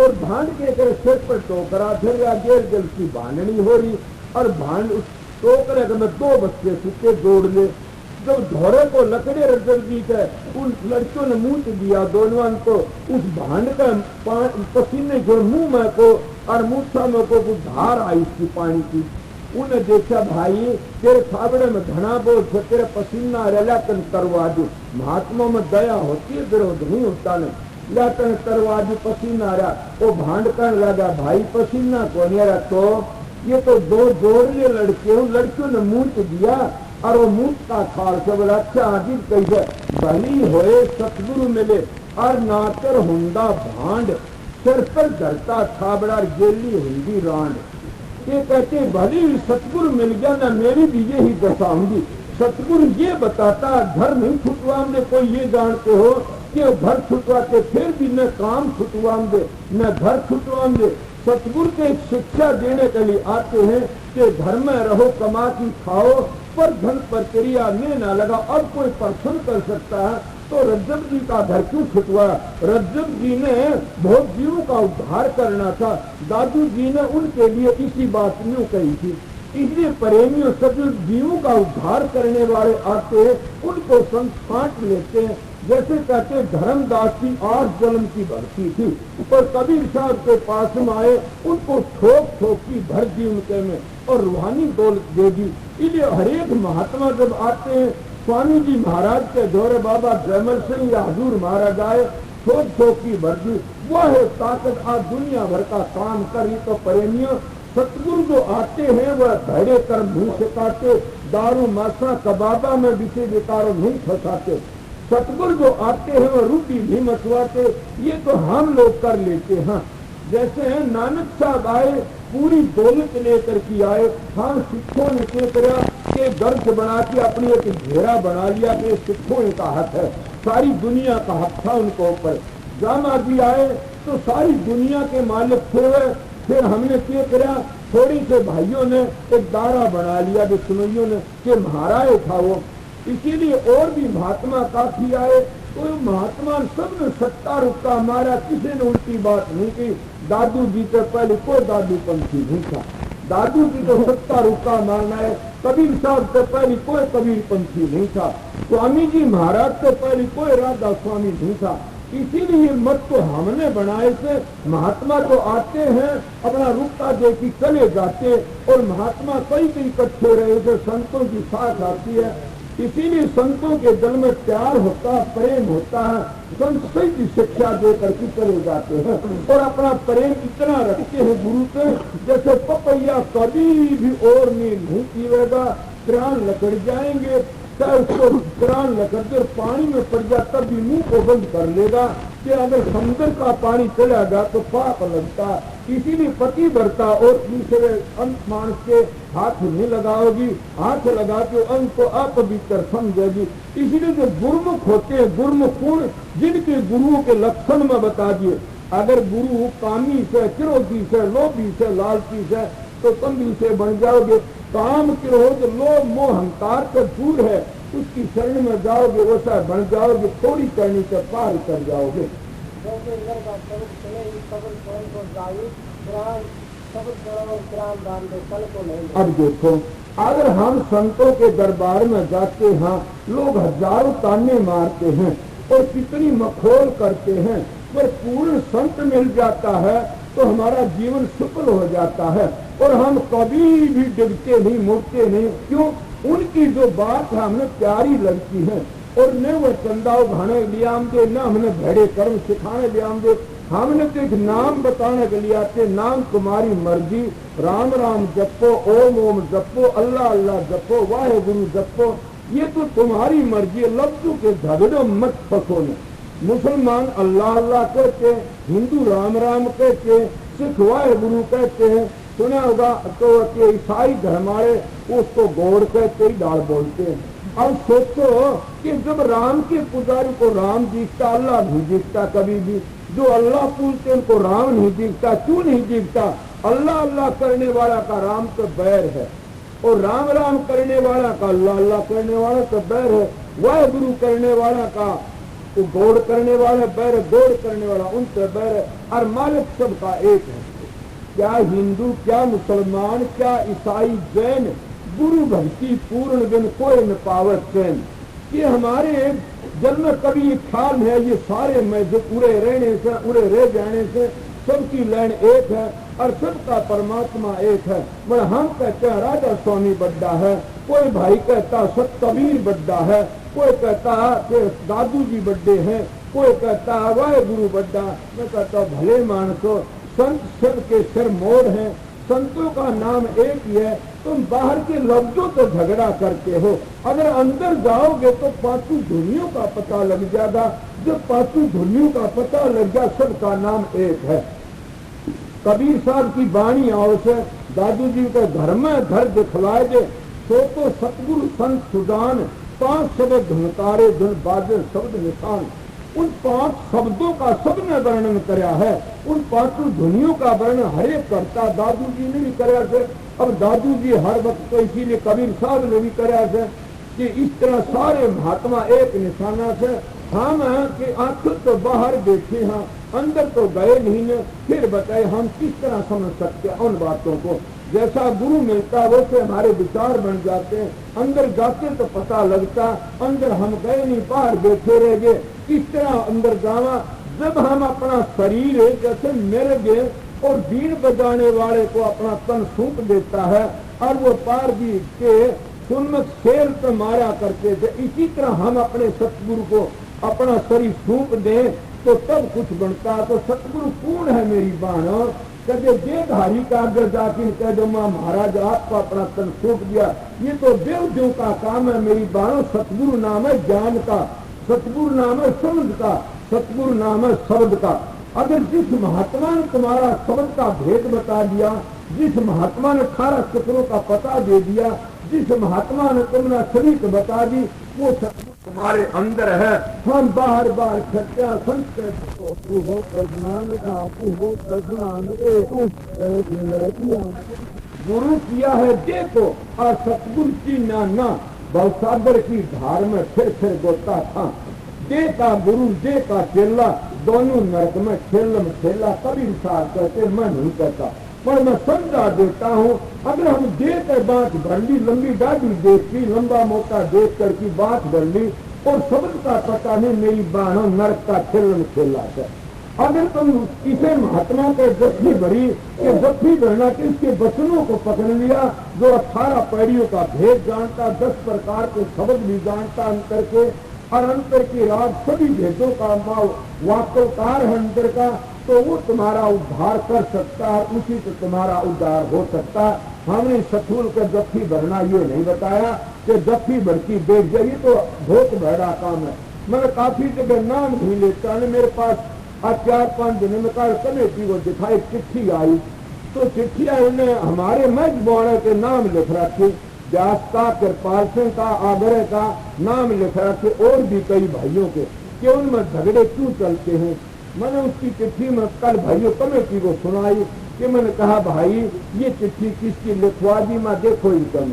और भांड के सिर पर टोकरा फिर गेर जल की बांधनी हो रही और भांड उस टोकरे में दो बच्चे सुखे जोड़ ले। जब धोरे को लकड़े रज्जब जी के उन लड़कियों ने मुंह दिया दोनों को, उस भांड का पसीने जो मुंह में को और मूछा में को कुछ धार आई इसकी पानी की। उन्हें देखा भाई तेरे फावड़े में घना बोझ है, तेरे पसीना रलाकन करवा दो। महात्मा में दया होती है, विरोध नहीं होता नहीं। लाकन करवा दो पसीना रहा, वो भांड कर लगा भाई पसीना कौन रहा। तो ये तो दो जोड़े लड़के, लड़कियों ने मुंह दिया और वो मुंह का खाल से बोला अच्छा हाजिर कैसे भली होए सतगुरु मिले और नाकर हुंदा भांड, सिर पर धरता थाबड़ा गेली हुंदी रांड। ये कहते भली सतगुरु मिल गया ना, मेरी भी यही दशा होंगी। सतगुरु ये बताता घर नहीं छुटवाने, कोई ये जानते हो कि घर छुटवाते फिर भी न काम छुटवाएंगे न घर छुटवाएंगे। सतगुरु के शिक्षा देने के लिए आते हैं कि घर में रहो कमा की खाओ पर धन प्रक्रिया में ना लगा। अब कोई परसुन कर सकता है तो रज्जब जी का घर क्यों छुटवाया? रज्जब जी ने बहुत जीवों का उद्धार करना था। दादू जी ने उनके लिए इसी बात न्यू कही थी। इसलिए प्रेमियों सब जीवों का उद्धार करने वाले आते हैं, उनको संत छांट लेते हैं। जैसे कहते धर्मदास की 8 जन्म की भर्ती थी पर कबीर साहब के पास में आए, उनको ठोक ठोक की भर दी उनके में और रूहानी दौलत दे दी। इसलिए हरेक महात्मा जब आते हैं, स्वामी जी महाराज के दौरे बाबा जयमल सिंह या हजूर महाराज आए, ठोक ठोक की भर दी। वह है ताकत आज दुनिया भर का काम करी। तो प्रेमियों सतगुरु जो आते हैं वह भैड़े कर मुंह से काटे, दारू मासा कबाबा में बिछे बेकारों नहीं फंसाते। सतगुरु जो आते हैं वह रूटी नहीं मचवाते। ये तो हम लोग कर लेते हैं। जैसे नानक साहब आए पूरी दौलत लेकर के आए, हम सिखों ने क्या करा कि गर्ज बना के अपनी एक घेरा बना लिया कि सिखों का हक है, सारी दुनिया का हक था उनको ऊपर। जामा जी आए तो सारी दुनिया के मालिक थे। फिर हमने क्या करा, थोड़ी से भाइयों ने एक दायरा बना लिया जो सुनैयों ने कि महाराज था वो। इसीलिए और भी महात्मा काफी आए तो महात्मा सब ने सत्ता रुका मारा, किसी ने उल्टी बात नहीं की। दादू जी के पहले कोई दादू पंथी नहीं था, दादू जी को सत्ता रुका मारना है। कबीर साहब से पहले कोई कबीर पंथी नहीं था, स्वामी जी महाराज से पहले कोई राधा स्वामी नहीं था। इसीलिए मत तो हमने बनाए थे। महात्मा तो आते हैं अपना रुकता दे की चले जाते और महात्मा कई कई इकट्ठे रहे थे, संतों की साथ आती है। इसीलिए संतों के दिल में प्यार होता है, प्रेम होता है। संत सही की शिक्षा देकर के चले जाते हैं और अपना प्रेम इतना रखते हैं गुरु से जैसे पपैया कभी भी और नहीं पीवेगा, प्राण लकड़ जाएंगे। चाहे उसको प्राण लकड़ कर पानी में पड़ जाए तब भी मुंह को बंद कर लेगा कि अगर समुद्र का पानी चला गया तो पाप लगता। इसीलिए पति भरता और दूसरे अंत मानस के हाथ नहीं लगाओगी, हाथ लगा के अंत को अपवित्र समझेगी। इसीलिए जो गुरुमुख होते हैं, गुरुमुख जिनके गुरुओं के लक्षण में बता दिए। अगर गुरु कामी से, क्रोधी से, लोभी से, लालची से तो कमी से बन जाओगे। काम क्रोध लोभ मोह अहंकार से दूर है, उसकी शरण में जाओगे वैसा बन जाओगे, थोड़ी करनी से पार कर जाओगे। अब देखो अगर हम संतों के दरबार में जाते हैं, लोग हजारों ताने मारते हैं और कितनी मखौल करते हैं, पर पूर्ण संत मिल जाता है तो हमारा जीवन सफल हो जाता है और हम कभी भी डिगते नहीं, मुड़ते नहीं। क्यों? उनकी जो बात है हमें प्यारी लगती है और न वो चंदाओ घाने लिया दे, न हमने भेड़े कर्म सिखाने लिया दे। हमने तो एक नाम बताने के लिए आते, नाम तुम्हारी मर्जी, राम राम जपो, ओम ओम जपो, अल्लाह अल्लाह जपो, वाहे गुरु जपो, ये तो तुम्हारी मर्जी है। लफ्जों के झगड़ों मत फंसो न। मुसलमान अल्लाह अल्लाह कहते, हिंदू राम राम कहते, सिख वाहे गुरु कहते हैं, सुना होगा तो ईसाई धर्म वाले उसको गौड़ कहते ही डाल बोलते हैं। अब सोचो कि जब राम के पुजारी को राम दिखता, अल्लाह नहीं दिखता कभी भी, जो अल्लाह पूजते उनको राम नहीं दिखता, क्यों नहीं दिखता? अल्लाह अल्लाह करने वाला का राम तो बैर है, और राम राम करने वाला का अल्लाह अल्लाह करने वाला तो बैर है, वह गुरु करने वाला का तो गौड़ करने वाला बैर, गौड़ करने वाला उनसे बैर है, और मालिक सबका एक है। क्या हिंदू, क्या मुसलमान, क्या ईसाई, जैन, गुरु भक्ति पूर्ण दिन कोई न पावत चैन। ये हमारे जन्म में कभी ये ख्याल है, ये सारे मस्जिद उड़े रहने से, उड़े रह जाने से सबकी लाइन एक है और सबका परमात्मा एक है। मगर हम कहते हैं राजा स्वामी बड्डा है, कोई भाई कहता सत कबीर बड्डा है, कोई कहता कि दादू जी बड्डे हैं, कोई कहता वाह गुरु बड्डा। मैं कहता भले मानसो, संत सब के सिर मोड़ हैं, संतों का नाम एक ही है। तुम बाहर के लफ्जों तो झगड़ा करते हो, अगर अंदर जाओगे तो पांचों धुनियों का पता लग जाएगा। जब पांचों धुनियों का पता लग गया, सबका नाम एक है। कबीर साहब की बाणी आओ से दादू जी के घर में घर दिखलाए दे, तो सतगुरु संत सुजान, 5 शब्द धुनकारे धुन बाजे शब्द निशान। उन 5 शब्दों का सबने वर्णन कराया है, उन 5 धुनियों का वर्णन हरेक करता दादू जी ने भी कराया है। अब दादू जी हर वक्त तो इसीलिए कबीर साहब ने भी कराया है कि इस तरह सारे महात्मा एक निशाना से हम हैं कि आखिर तो बाहर देखे हैं, अंदर तो गए नहीं ने, फिर बताए हम किस तरह समझ सकते हैं उन बातों को। जैसा गुरु मिलता वैसे हमारे विचार बन जाते हैं, अंदर जाते तो पता लगता, अंदर हम गए नहीं, बाहर बैठे रह गए। किस तरह अंदर जावा? जब हम अपना शरीर जैसे मेरे गए और बीन बजाने वाले को अपना तन सूख देता है और वो पार भी के सुनमत शेर तो मारा करते थे, इसी तरह हम अपने सतगुरु को अपना शरीर सूख दें तो तब कुछ बनता। तो सतगुरु कौन है मेरी बहनों? कभी देवधारी का अगर जाकर कह दो माँ महाराज आपको अपना तन सूख दिया, ये तो देवदेव का काम है मेरी बहनों। सतगुरु नाम है ज्ञान का, सतगुरु नाम है समझ का, सतगुरु नाम है शब्द का। अगर जिस महात्मा ने तुम्हारा शब्द का भेद बता दिया, जिस महात्मा ने 18 चक्रों का पता दे दिया, जिस महात्मा ने तुमने सभी को बता दी, वो सतगुरु तुम्हारे अंदर है। हम बाहर बाहर खर्चा संस्कृत गुरु किया है देखो, और सतगुरु की ना भवसागर की धार में फिर गोता था। दे का गुरु दे का चेला, दोनों नरक में खेला। कबीर साहब कहते मैं नहीं कहता, पर मैं समझा देता हूँ। अगर हम देख कर बात भर ली, लंबी दाढ़ी देख ली, लंबा मोटा देख कर की बात भर ली और शब्द का पता नहीं, मेरी बाणों नरक का खेला है। अगर तुम इसे महात्मा के जफ्फी भरी कि जफ्फी भरना के इसके वचनों को पकड़ लिया, जो 18 पैड़ियों का भेद जानता, 10 प्रकार के शब्द भी जानता अंतर के, और अंतर की रात सभी भेदों का वाक्यकार है अंतर का, तो वो तुम्हारा उद्धार कर सकता है, उसी से तुम्हारा उद्धार हो सकता है। हमने सतूल का जफ्फी भरना ये नहीं बताया कि जफ्फी भरती देख जाइए तो बहुत बड़ा काम है। मैंने काफी जगह नाम नहीं लेता है, मेरे पास आज 4-5 दिन में कल कमेटी को दिखाई चिट्ठी आई, तो चिट्ठी आई उन्हें हमारे मजबूर के नाम लिख रखे, व्यास का, कृपाल सिंह का, आगरे का नाम लिख रखे, और भी कई भाइयों के, कि उनमें झगड़े क्यों चलते हैं। मैंने उसकी चिट्ठी में कल भाइयों कमेटी को सुनाई कि मैंने कहा भाई ये चिट्ठी किसकी लिखवा दी? मैं देखो इनकम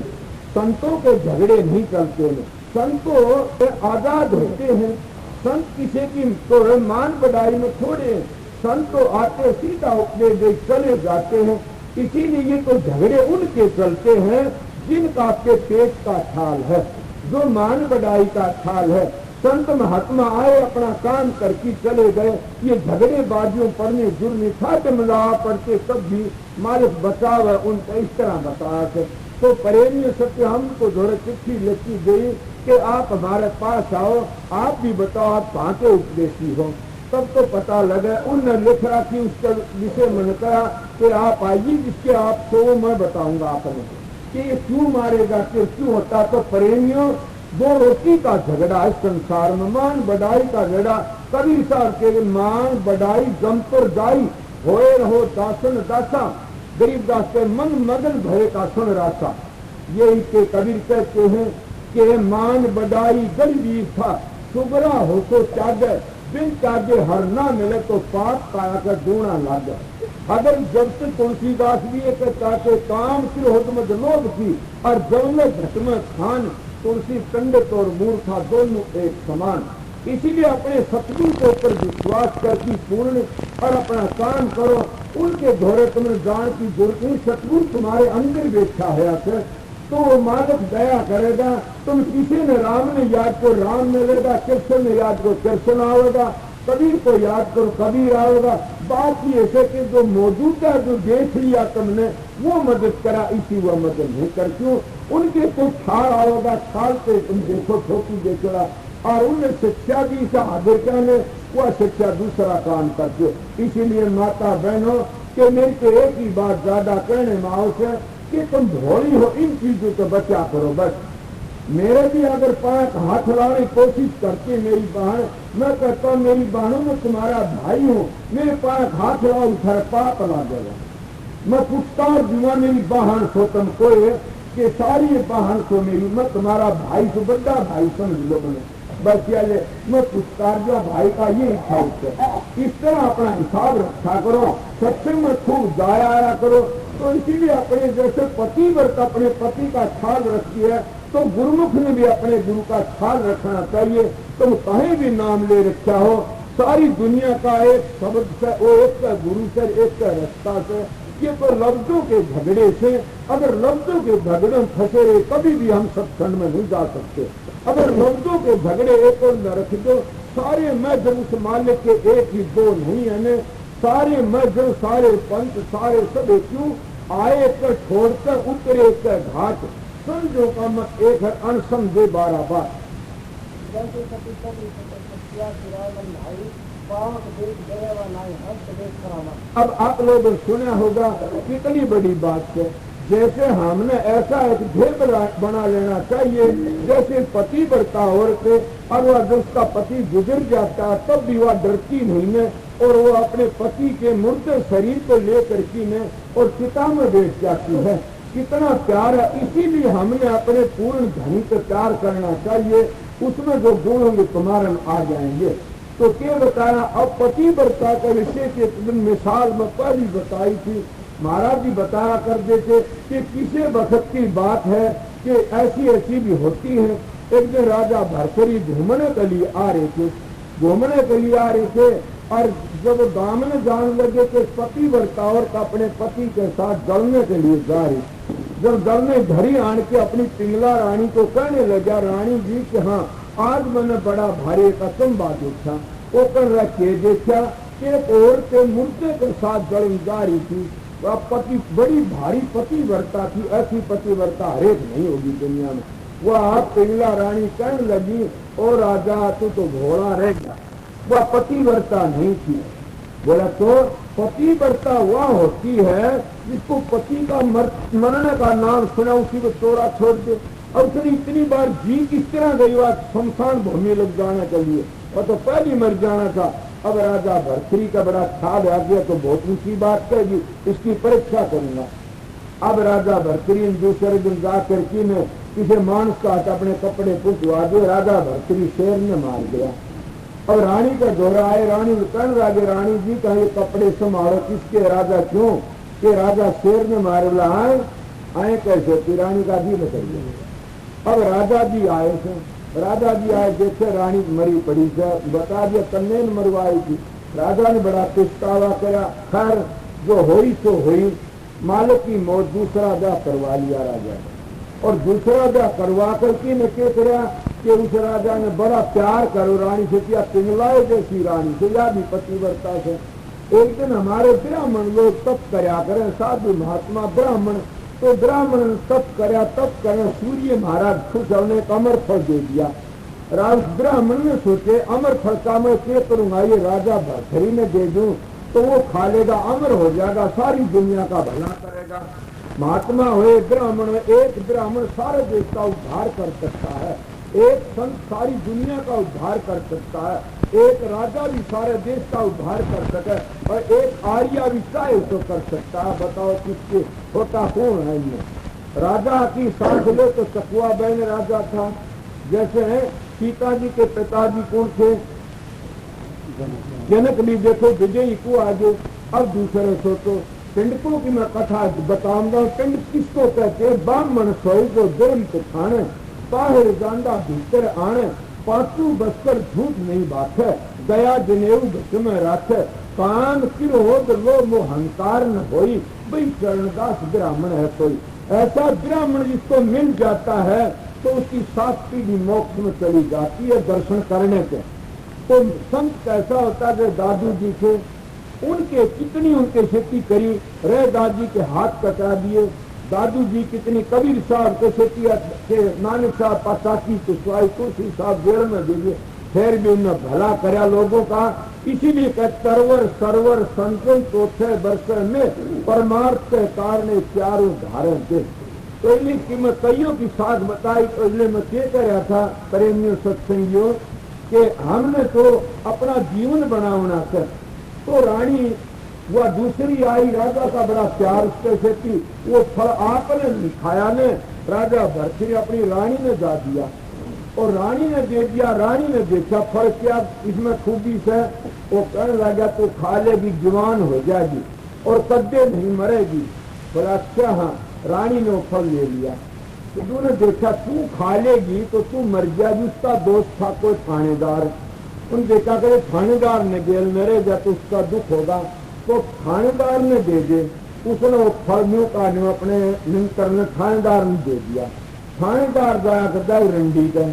संतों के झगड़े नहीं चलते हैं, संतों आजाद होते हैं, संत किसी की तो मान बढ़ाई में थोड़े, संत तो आते सीधा उपदेश दे चले जाते हैं। इसीलिए ये तो झगड़े उनके चलते हैं जिनका आपके पेट का ठाल है, जो मान बढ़ाई का ठाल है। संत महात्मा आए अपना काम करके चले गए, ये झगड़े बाजियों पढ़ने जुर्मी था कि मिला पढ़ते तब भी मालिक बचाव है उनका, इस तरह बताया थे। तो प्रेमी सत्य हमको जोड़े चिट्ठी लिखी गई कि आप हमारे पास आओ, आप भी बताओ आप कहाँ के उपदेशी हो। तब तो पता लगा। उनने लिख रहा कि उसका विषय मन कहा कि आप आइए, जिसके आप तो मैं बताऊंगा आपने कि ये क्यों मारेगा, क्यों होता। तो प्रेमियों, दो रोटी का झगड़ा है संसार में, मान बढ़ाई का झगड़ा। कबीर साहब के मान बढ़ाई जमपुर जाई, होए रहो दासन दासा, गरीबदास के मन मगन भय का सुन रासा। यही के कबीर कहते हैं कि मान बढ़ाई गरीबी था, सुबरा हो तो त्यागे, बिन त्यागे हर ना मिले तो पाप पाया कर ढूंढा लागे। अगर जब से तुलसीदास भी ये कहता कि काम सिर होत लोभ की, और जब में घट में खान, तुलसी पंडित और मूर्खा दोनों एक समान। इसीलिए अपने सतगुरु के ऊपर विश्वास करके पूर्ण और अपना काम करो। उनके दौरे तुम्हें जान की जरूरत नहीं, सतगुरु तुम्हारे अंदर बैठा है आकर, तो वो मालिक दया करेगा। तुम किसी ने राम ने याद को राम मिलेगा, कृष्ण ने याद को कृष्ण आएगा, कबीर को याद करो कबीर आएगा। बात ये है कि जो मौजूदा जो देख लिया तुमने वो मदद करा, इसी वो मदद नहीं कर क्यों। उनके तो ठार आएगा, ठार से तुम देखो ठोकी देखा, और उन्हें शिक्षा दी आदर करने, वह शिक्षा दूसरा काम करते। इसीलिए माता बहनों के मेरे को एक ही बात ज्यादा कहने माओ से कि तुम भोली हो, इन चीजों से बचा करो बस। मेरे भी अगर पांच हाथ लाने कोशिश करती मेरी बहन, मैं कहता हूँ मेरी बहनों में तुम्हारा भाई हूँ, मेरे पांच हाथ लाओ उधर पाप ला देगा। मैं पूछता हूँ जुआ मेरी बहन सो तुम कोई कि सारी बहन को मेरी, मैं तुम्हारा भाई से बड़ा भाई समझ लो मैंने बस क्या ले। मैं पूछता जो भाई का ये इच्छा है, इस तरह अपना हिसाब रखा करो, सत्संग में खूब जाया आया करो। तो इसीलिए अपने जैसे पति व्रत अपने पति का ख्याल रखती है, तो गुरुमुख ने भी अपने गुरु का ख्याल रखना चाहिए। तुम कहीं भी नाम ले रखा हो, सारी दुनिया का एक शब्द से, वो एक का गुरु से, एक का रास्ता से, ये तो लफ्जों के झगड़े से, अगर लफ्जों के झगड़े में फंसे रहे कभी भी हम सत्संग में नहीं जा सकते। अगर लफ्जों के झगड़े एक और न रख दो, सारे मैं जब उस मालिक के एक ही दो नहीं है, सारे मैं जब सारे पंच सारे सब क्यों आए कर छोड़कर उतरे कर घाट, समझो का मत एक है अनसमझे 12 बार। अब आप लोगों ने सुना होगा कितनी बड़ी बात है। जैसे हमने ऐसा एक ढेर बना लेना चाहिए, जैसे पति बढ़ता औरत और वह जब उसका पति गुजर जाता तब भी वह डरती नहीं है, और वो अपने पति के मुर्दे शरीर को लेकर की में और चिता में बैठ जाती है। कितना प्यार है। इसीलिए हमने अपने पूर्ण धनी से प्यार करना चाहिए, उसमें जो गुण होंगे तुम्हारे आ जाएंगे। तो क्या बताया, अब पति वर्ता का विषय के दिन मिसाल में पहली बताई थी, महाराज जी बताया कर देते कि किसी वक्त की बात है कि ऐसी ऐसी भी होती है। एक दिन राजा भरथरी घूमने के लिए आ रहे थे, और जब दामन जान लगे कि पति वर्ता और अपने पति के साथ जलने के लिए जा रही, जब जलने घड़ी आन के अपनी पिंगला रानी को कहने लगा, रानी जी कि हाँ आज मैंने बड़ा भारी कसम बात देखा, वो कर रखे देखा कि एक औरत के मुर्दे के साथ जल जा रही थी। वह पति बड़ी भारी पतिव्रता थी, ऐसी पतिव्रता हरेक नहीं होगी दुनिया में। वह आप पिंगला रानी कहने लगी, ओ राजा तू तो घोड़ा रह गया, वह पतिव्रता नहीं थी। बोला तो पतिव्रता वह होती है जिसको पति का मरने का नाम सुना उसी को चोरा छोड़ दे, और उसने इतनी बार जी किस तरह गई, वह शमशान भूमि लग जाने के लिए, वह तो पहले मर जाना था। अब राजा भरथरी का बड़ा ख्याल आ गया, तो बहुत ऊंची बात कहेगी, इसकी परीक्षा करूंगा। अब राजा भरथरी दूसरे दिन जाकर की में किसी मानस का अपने कपड़े पुछवा दे, राजा भरथरी शेर ने मार दिया। अब रानी का दौरा आए, रानी कल राजे रानी जी का ये कपड़े संभालो, किसके राजा क्यों कि राजा शेर ने मारे आए कैसे कि रानी का जी बताइए। अब राजा जी आए देखे रानी मरी पड़ी से, बता दिया कन्ने ने मरवाई थी। राजा ने बड़ा पछतावा करा, खैर जो हुई सो हुई, मालिक की मौत दूसरा ब्याह करवा लिया राजा ने, और दूसरा ब्याह करवा करके ने क्या करा कि उस राजा ने बड़ा प्यार करो रानी से किया, पिंगलाए जैसी रानी से, या भी पतिव्रता से। एक दिन हमारे ब्राह्मण लोग तप करया करें, साधु महात्मा ब्राह्मण, तो ब्राह्मण तप करें, सूर्य महाराज खुश होने कमर फल दे दिया, ब्राह्मण ने सोचे अमर फल का मैं क्या करूंगा, ये राजा भरथरी में दे दूं तो वो खा लेगा, अमर हो जाएगा, सारी दुनिया का भला करेगा। महात्मा हुए ब्राह्मण, एक ब्राह्मण सारे देश का उद्धार कर सकता है, एक संत सारी दुनिया का उद्धार कर सकता है, एक राजा भी सारे देश का उद्धार कर सके और एक आर्या भी चाहे तो कर सकता है। बताओ किसके होता कौन है इनमें? राजा की साथ ले तो चकुआ बहन राजा था। जैसे है सीता जी के पिताजी कौन थे? जनक भी देखो, विजयी को आगे। अब दूसरे सोचो, पिंडकों की मैं कथा बताऊंगा। पिंड किसको कहते? ब्राह्मण सोई को धर्म को खाने, बाहर जांदा भीतर आने, पांचू बसकर झूठ नहीं बात है, दया जनेऊ घट में राखे, कान किरोध लो मोह हंकार न होई, भाई चरणदास ब्राह्मण है कोई। ऐसा ब्राह्मण जिसको मिल जाता है तो उसकी 7 पीढ़ी मोक्ष में चली जाती है दर्शन करने के। तो संत कैसा होता है? दादू जी थे, उनके कितनी उनके खेती करी, रे दादी के हाथ कटा दिए। दादू जी कितनी, कबीर साहब के खेती के नानक साहब पासाकी कुशवाई तुलसी साहब जेल में दे दिए, फिर भी उन्हें भला कराया लोगों का। इसीलिए तरवर सरवर संतन चौथे वर्ष में परमार्थ के कारण चारों धारण थे। तो इसलिए मैं कईयों की साथ बताई। तो इसलिए मैं क्या कह रहा था प्रेमियों सत्संगियों कि हमने तो अपना जीवन बनावना कर। तो रानी वह दूसरी आई, राजा का बड़ा प्यार उसके से थी, वो फल आपने लिखाया ने राजा भरथरी अपनी रानी ने जा दिया और रानी ने दे दिया। रानी ने देखा फल क्या इसमें खूबी से, वो कहने लगा तो खा लेगी, जवान हो जाएगी और कद्दे नहीं मरेगी। बोला अच्छा हाँ। रानी ने वो फल ले लिया। तो उन्होंने देखा तू खा लेगी तो तू मर जाएगी। उसका दोस्त था कोई थानेदार, उन देखा करे थानेदार ने जेल में रह जा तो उसका दुख होगा, तो थानेदार ने दे दे। उसने वो फल न्यू का अपने निंतर ने थानेदार ने दे दिया। थानेदार गया करता रंडी का,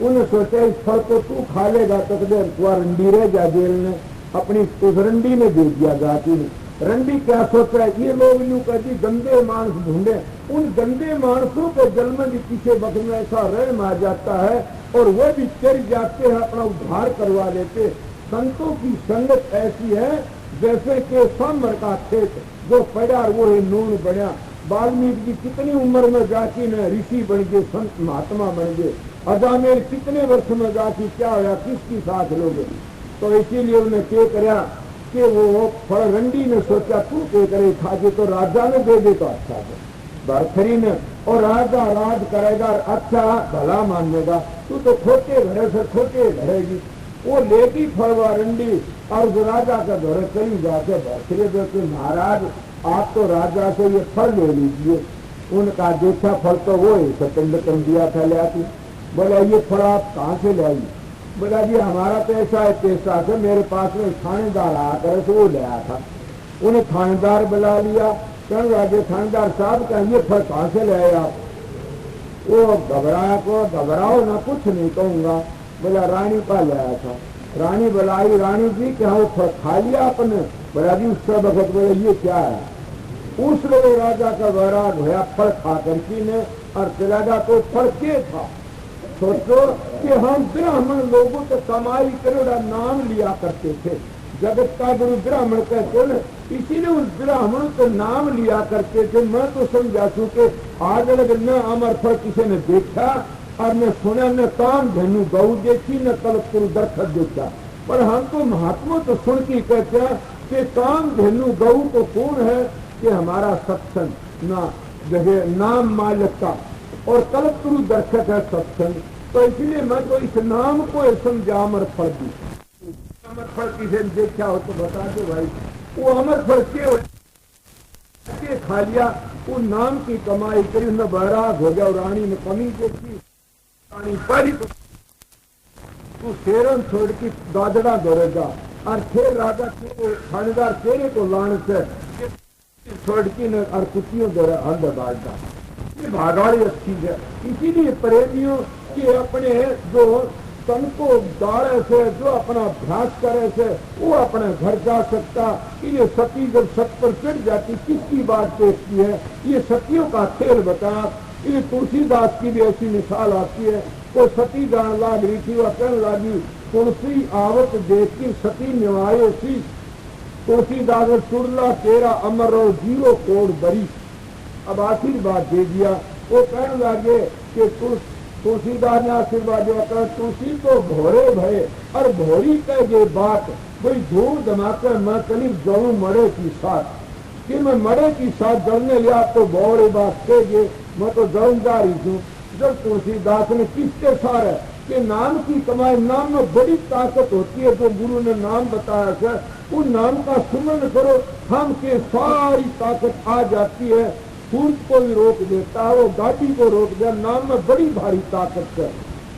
उन्हें सोचा इस फल को तू खा लेगा तो रंडी रह जा जेल में, अपनी उस रंडी ने दे दिया जाती ने। रंडी क्या सोच रहा है? ये लोग यूं कहती गंदे मांस ढूंढे, उन गंदे मानसों को जल में भी पीछे वक्त में ऐसा रहम आ जाता है और वो भी चढ़ जाते हैं, अपना उद्धार करवा लेते। संतों की संगत ऐसी है जैसे कि सांबर का खेत जो पड़ा वो है नून बना। वाल्मीकि की कितनी उम्र में जाके न ऋषि बन गए, संत महात्मा बन गए। अजामेर कितने वर्ष में जाके क्या होया, किसकी साथ लोगे? तो इसीलिए उन्हें क्या कराया कि वो फल रंडी ने सोचा तू क्या करे खाके, तो राजा ने दे दे तो अच्छा है। भरथरी ने, और राजा राज करेगा अच्छा भला मानेगा, तू तो छोटे घरे से छोटे घरेगी। वो लेगी फलवा रंडी और जो राजा का घर चली जाके भरथरी देते महाराज आप तो राजा से ये फल ले लीजिए। उनका देखा फल तो वो सतंड कर दिया था ले आती। बोला ये फल आप कहाँ से ले आई? बोला जी हमारा पैसा है, पैसा से मेरे पास में थानेदार आकर तो वो ले आया था। उन्हें थानेदार बुला लिया, कहने लगे थानेदार साहब का ये फल कहाँ से ले आए आप? वो घबराया को घबराओ ना, कुछ नहीं कहूंगा। बोला रानी का ले आया था। रानी बुलाई, रानी जी क्या वो फल खा लिया आपने? बोला जी उसका वक्त। बोले ये क्या है? उस लोग राजा का वैराग होया फल खा करके ने और चला गया। तो फल क्या था? सोचो कि हम ब्राह्मण लोगों तो कमाई करोड़ा नाम लिया करते थे, जगत का गुरु ब्राह्मण कहते न, इसीलिए उस ब्राह्मण को नाम लिया करते थे। मैं तो समझा छू कि आज लग न अमर फल किसी ने देखा और न सुना, न काम धनु गऊ देखी, न कलपुर दरखत देखा। पर हम तो महात्मा तो सुन के कहते हैं कि काम धेनु गऊ तो कौन है कि हमारा सत्संग ना जगह नाम मालिक का, और कलपुर दरखत है सत्संग। तो इसलिए मैं तो इस नाम को समझा अमर फल दी। अमर फल किसे देखा हो तो बता दो भाई। वो अमर फल के खा लिया, वो नाम की कमाई करी, उन्हें बैराग हो गया। और रानी ने कमी देखी, रानी पहली तू शेरन छोड़ की दादड़ा दौड़ेगा और फिर राजा के थानेदार तेरे को लाने से छोड़ की न और कुतियों दौड़े हंड बांटा। ये भागाड़ी अच्छी है। इसीलिए प्रेमियों के अपने जो तन को दाड़े से, जो अपना अभ्यास करे से वो अपने घर जा सकता। ये सती जब सत पर चढ़ जाती किसकी बात देखती है? ये सतियों का खेल बता ये तुलसीदास की भी ऐसी मिसाल आती है। वो सती जान लाग रही थी, वह कहने लगी तुलसी आवत देख की सती निवाए सी, तुलसीदास चुड़ला तेरा अमर और जीरो कोड बरी। अब आशीर्वाद दे दिया। वो कहने लगे कि तुलसीदास ने आशीर्वाद दिया, कर तुलसी तो भोरे भय और भोरी कह गए बात, वही धूम धमाकर मैं कली जलू मरे की साथ, कि मैं मरे की साथ जलने लिया तो भोरे बात कह गए, मैं तो जलूं जा रही हूँ। जब तुलसीदास ने किसके सार है कि नाम की कमाई, नाम में बड़ी ताकत होती है। जो गुरु ने नाम बताया है उन नाम का सुमन करो, हम के सारी ताकत आ जाती है। सूरज को भी रोक देता है, वो गाड़ी को रोक दिया, नाम में बड़ी भारी ताकत है।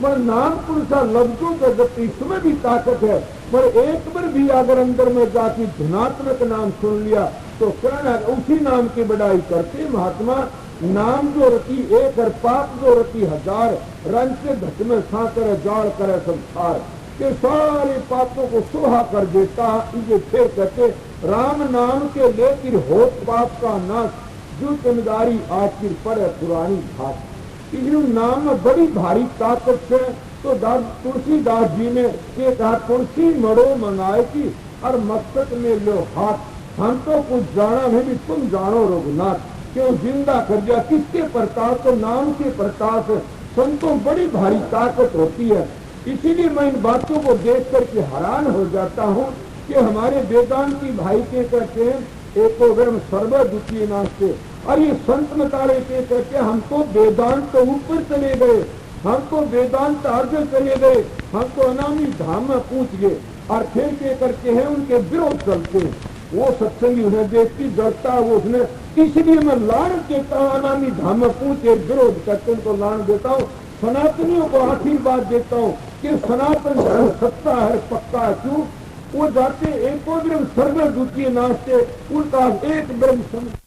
पर नाम पुरुषा लफ्जों के जब इसमें भी ताकत है, पर एक बार भी अगर अंदर में जाती धनात्मक नाम सुन लिया तो कहना उसी नाम की बड़ाई करते महात्मा। नाम जो रति एक और पाप जो रति हजार, रंग से घट में साकर जाड़ करे संसार, के सारे पापों को सुहा कर देता। इसे फिर कहते राम नाम के लेकर होत पाप का नाश, जो जिम्मेदारी आखिर पड़े पुरानी घाट। इसलिए नाम में बड़ी भारी ताकत है। तो तुलसीदास जी ने ये कहा तुलसी मड़ो मंगाए की और मस्तक में लो हाथ, हम तो कुछ जाना नहीं भी तुम जानो रघुनाथ, क्यों जिंदा कर दिया। किसके प्रताप? तो नाम के प्रताप। संतों बड़ी भारी ताकत होती है। इसीलिए मैं इन बातों को देख करके हैरान हो जाता हूँ कि हमारे वेदांती भाई के कहते हैं एको ब्रह्म सर्व द्वितीय नास्ते, और ये संत मतारे के कहते हैं हम तो वेदांत तो ऊपर चले गए, हम तो वेदांत आगे चले गए, हम तो अनामी धाम में पहुंच गए। और फिर के करके हैं उनके विरोध चलते हैं। वो सत्संगी उन्हें देखती डरता, वो उसने, इसलिए मैं लान देता हूँ। अनामी धाम में पहुंचे विरोध करते उनको लान देता हूँ। सनातनियों को आशीर्वाद देता हूँ कि सनातन धर्म सत्ता है, पक्का है। क्यों? वो जाते एको ब्रह्म सर्व द्वितीय नास्ते, उनका एक ब्रह्म समझ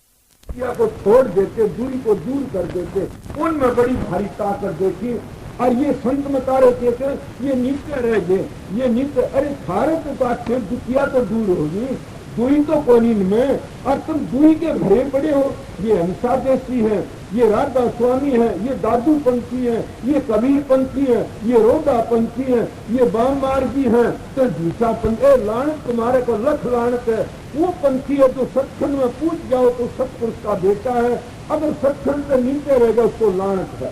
को छोड़ देते, दूरी को दूर कर देते, उनमें बड़ी भारी ताकत देखी। और ये संत मतारे कहते ये नित्य रह गए, ये नित्य। अरे सारे के पास फिर दुखिया तो दूर होगी, दूरी तो कोनी में, और तुम दूरी के भरे पड़े हो। ये हंसा देसी है, ये राधा स्वामी है, ये दादू पंथी है, ये कबीर पंथी है, ये रोदा पंथी है, ये बाम मार्गी है, तो दूसरा पंथी लानत तुम्हारे को लख लानत है। वो पंथी है जो सत्संग में पूछ जाओ तो सत्पुरुष का बेटा है, अगर सत्संग से नीचे रहेगा उसको लानत है।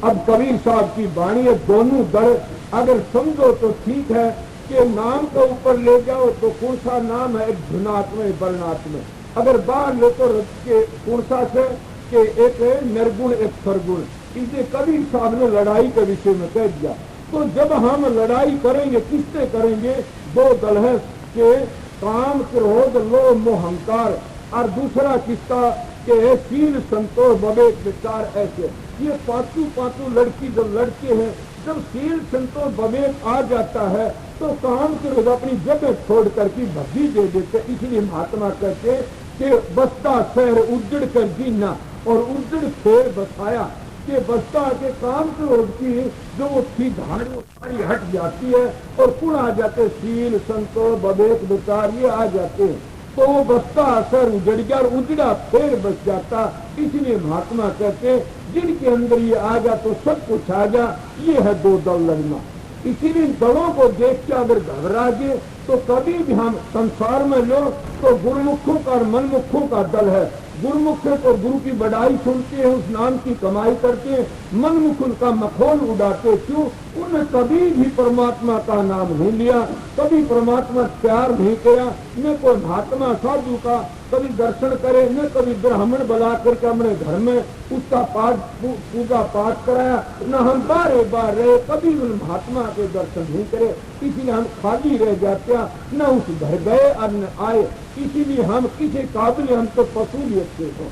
अब कबीर साहब की वाणी है, दोनों दर अगर समझो तो ठीक है कि नाम को ऊपर ले जाओ तो कौन सा नाम है, एक धुनात्म वर्णात्म। अगर बाहर ले तो के कौन सा से कि एक निर्गुण एक सरगुण। इसे कबीर साहब ने लड़ाई के विषय में कह दिया। तो जब हम लड़ाई करेंगे किससे करेंगे? दो दल है कि काम क्रोध लोभ मोह अहंकार, और दूसरा किसका के शील संतोष विवेक विचार। ऐसे ये पांचों लड़की जब लड़के हैं, जब शील संतोष विवेक आ जाता है तो काम क्रोध अपनी जगह छोड़ करके भगी दे देते। इसलिए महात्मा कहते कि बस्ता शहर उजड़ कर जीना और उजड़ शेर बसाया, कि बस्ता के काम क्रोध की जो थी धार वो सारी हट जाती है और कुण आ जाते, शील संतोष विवेक विचार ये आ जाते हैं। तो वो बस्ता असर उजड़ गया और उजड़ा फिर बच जाता। इसलिए महात्मा कहते जिनके अंदर ये आ गया तो सब कुछ आ गया। ये है दो दल लगना। इसीलिए दलों को देख के अगर घबरा गए तो कभी भी हम संसार में लो तो गुरुमुखों का और मनमुखों का दल है। गुरुमुख तो गुरु की बड़ाई सुनते हैं, उस नाम की कमाई करते हैं, मनमुख उनका मखौल उड़ाते। क्यों? उन्हें कभी भी परमात्मा का नाम नहीं लिया, कभी परमात्मा प्यार नहीं किया, न कोई महात्मा साधु का कभी दर्शन करे, न कभी ब्राह्मण बुला करके हमने घर में उसका पूजा पाठ कराया, न हम बारे बार रहे, कभी उन महात्मा के दर्शन नहीं करे। इसीलिए हम खाली रह जाते हैं, न उस घर गए और न आए। इसीलिए हम किसी काबिल, हम तो पशु भी अच्छे हो।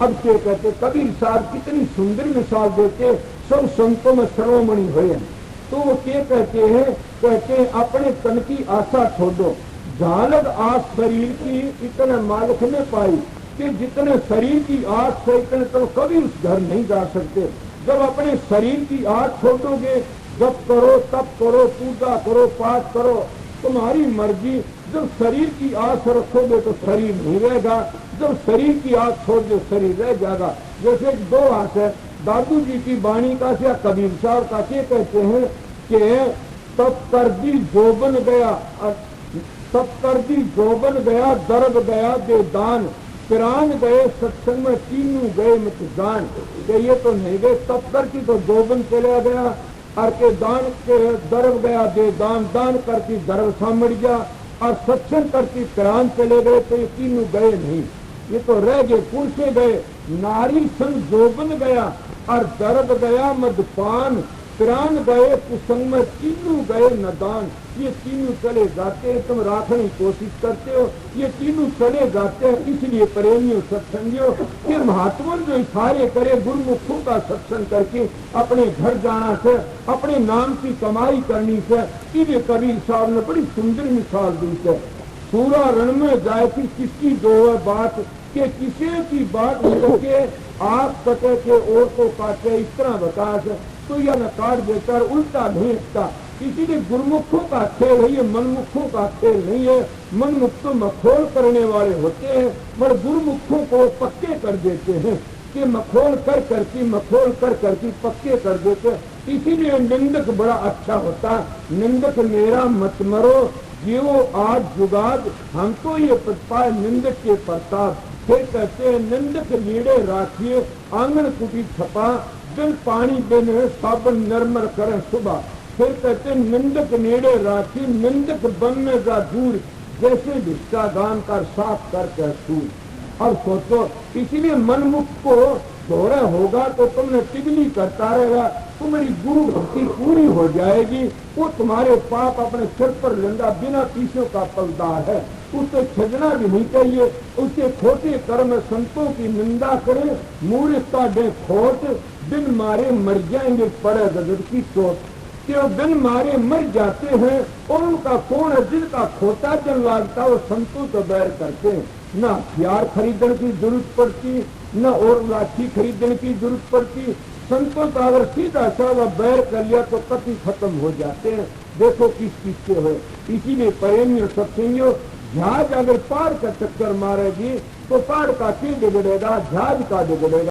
अब क्या कहते कबीर साहब कितनी सुंदर मिसाल देते, सब संतों में सर्वमणि हुए। तो वो क्या कहते हैं अपने तन की आशा छोड़ो, झालक आस शरीर की इतने मालिक ने पाई, कि जितने शरीर की आस से इतने तो कभी उस घर नहीं जा सकते। जब अपने शरीर की आस छोड़ोगे, जप करो, तप करो, पूजा करो, पाठ करो, तुम्हारी मर्जी। जब शरीर की आस रखोगे तो शरीर नहीं रहेगा, जब शरीर की आस छोड़ दो शरीर रह जाएगा। जैसे दो आस है, दादू जी की वाणी का या कबीर साहब का के कहते हैं कि तब कर दी जोबन गया, तब कर दी जोबन गया, दर्द गया दे दान, प्राण गए सत्संग में तीनों गए मत जान। ये तो नहीं गए, तब कर की तो जोबन चला गया, और के दान के दर्द गया दे दान, दान करती दर्द सामड़ गया, और सत्संग करती प्राण चले गए, तो ये तीनों गए नहीं, ये तो रह गए। पुरुषे गए नारी संग जोबन गया, और दर्द गया मदपान, प्राण गए कुसंग में तीनों गए नदान। ये तीनों चले जाते हैं, तुम राखने की कोशिश करते हो, ये तीनों चले जाते हैं। इसलिए प्रेमियों सत्संगियों के महात्मा जो इशारे करे गुरुमुखों का सत्संग करके अपने घर जाना से, अपने नाम की कमाई करनी से, इन्हें कबीर साहब ने बड़ी सुंदर मिसाल दी है। सूरा रण में जाए थी किसकी दो बात, के किसी की बात के आप कटे के और को काटे, इस तरह बता तो यह न काट देकर उल्टा भेजता। इसीलिए गुरुमुखों का खेल है, ये मनमुखों का खेल नहीं है। मनमुख तो मखोल करने वाले होते हैं, पर गुरुमुखों को पक्के कर देते हैं कि मखोल कर करके पक्के कर देते। इसीलिए निंदक बड़ा अच्छा होता, निंदक मेरा मत मरो जीवो आज जुगाद, हम तो ये पाए निंदक के प्रताप। फिर कहते हैं निंदक लीड़े राखिए आंगन कुटी छपा, दिन पानी बिन साबन निर्मल करें सुबह। फिर कहते निंदक नेड़े राखी, निंदक बनने का दूर, जैसे भिक्षा दान कर साफ करके सूर। अब सोचो, इसीलिए मनमुख को दोहरा होगा तो तुमने तिगली करता रहेगा, तुम्हारी गुरु भक्ति पूरी हो जाएगी, वो तुम्हारे पाप अपने सिर पर लेंगा, बिना पीछे का फलदार है, उसे छजना भी नहीं चाहिए। उसके खोटे कर्म संतों की निंदा करे, मूर्खता दे खोट, बिन मारे मर जाएंगे पड़े गजब की चोट। कि वो बिन मारे मर जाते हैं, और उनका कौन है जिनका खोटा जन लागता, वो संतों तो बैर करते हैं। न हथियार खरीदने की जरूरत पड़ती, न और लाठी खरीदने की जरूरत पड़ती। संतों का अगर सीधा साधा बैर कर लिया तो कति खत्म हो जाते हैं। देखो किस किस से हो। इसीलिए प्रेमियों सत्संगियों, जहाज अगर पार का चक्कर मारेगी तो पार का क्यों बिगड़ेगा, जहाज का बिगड़ेगा।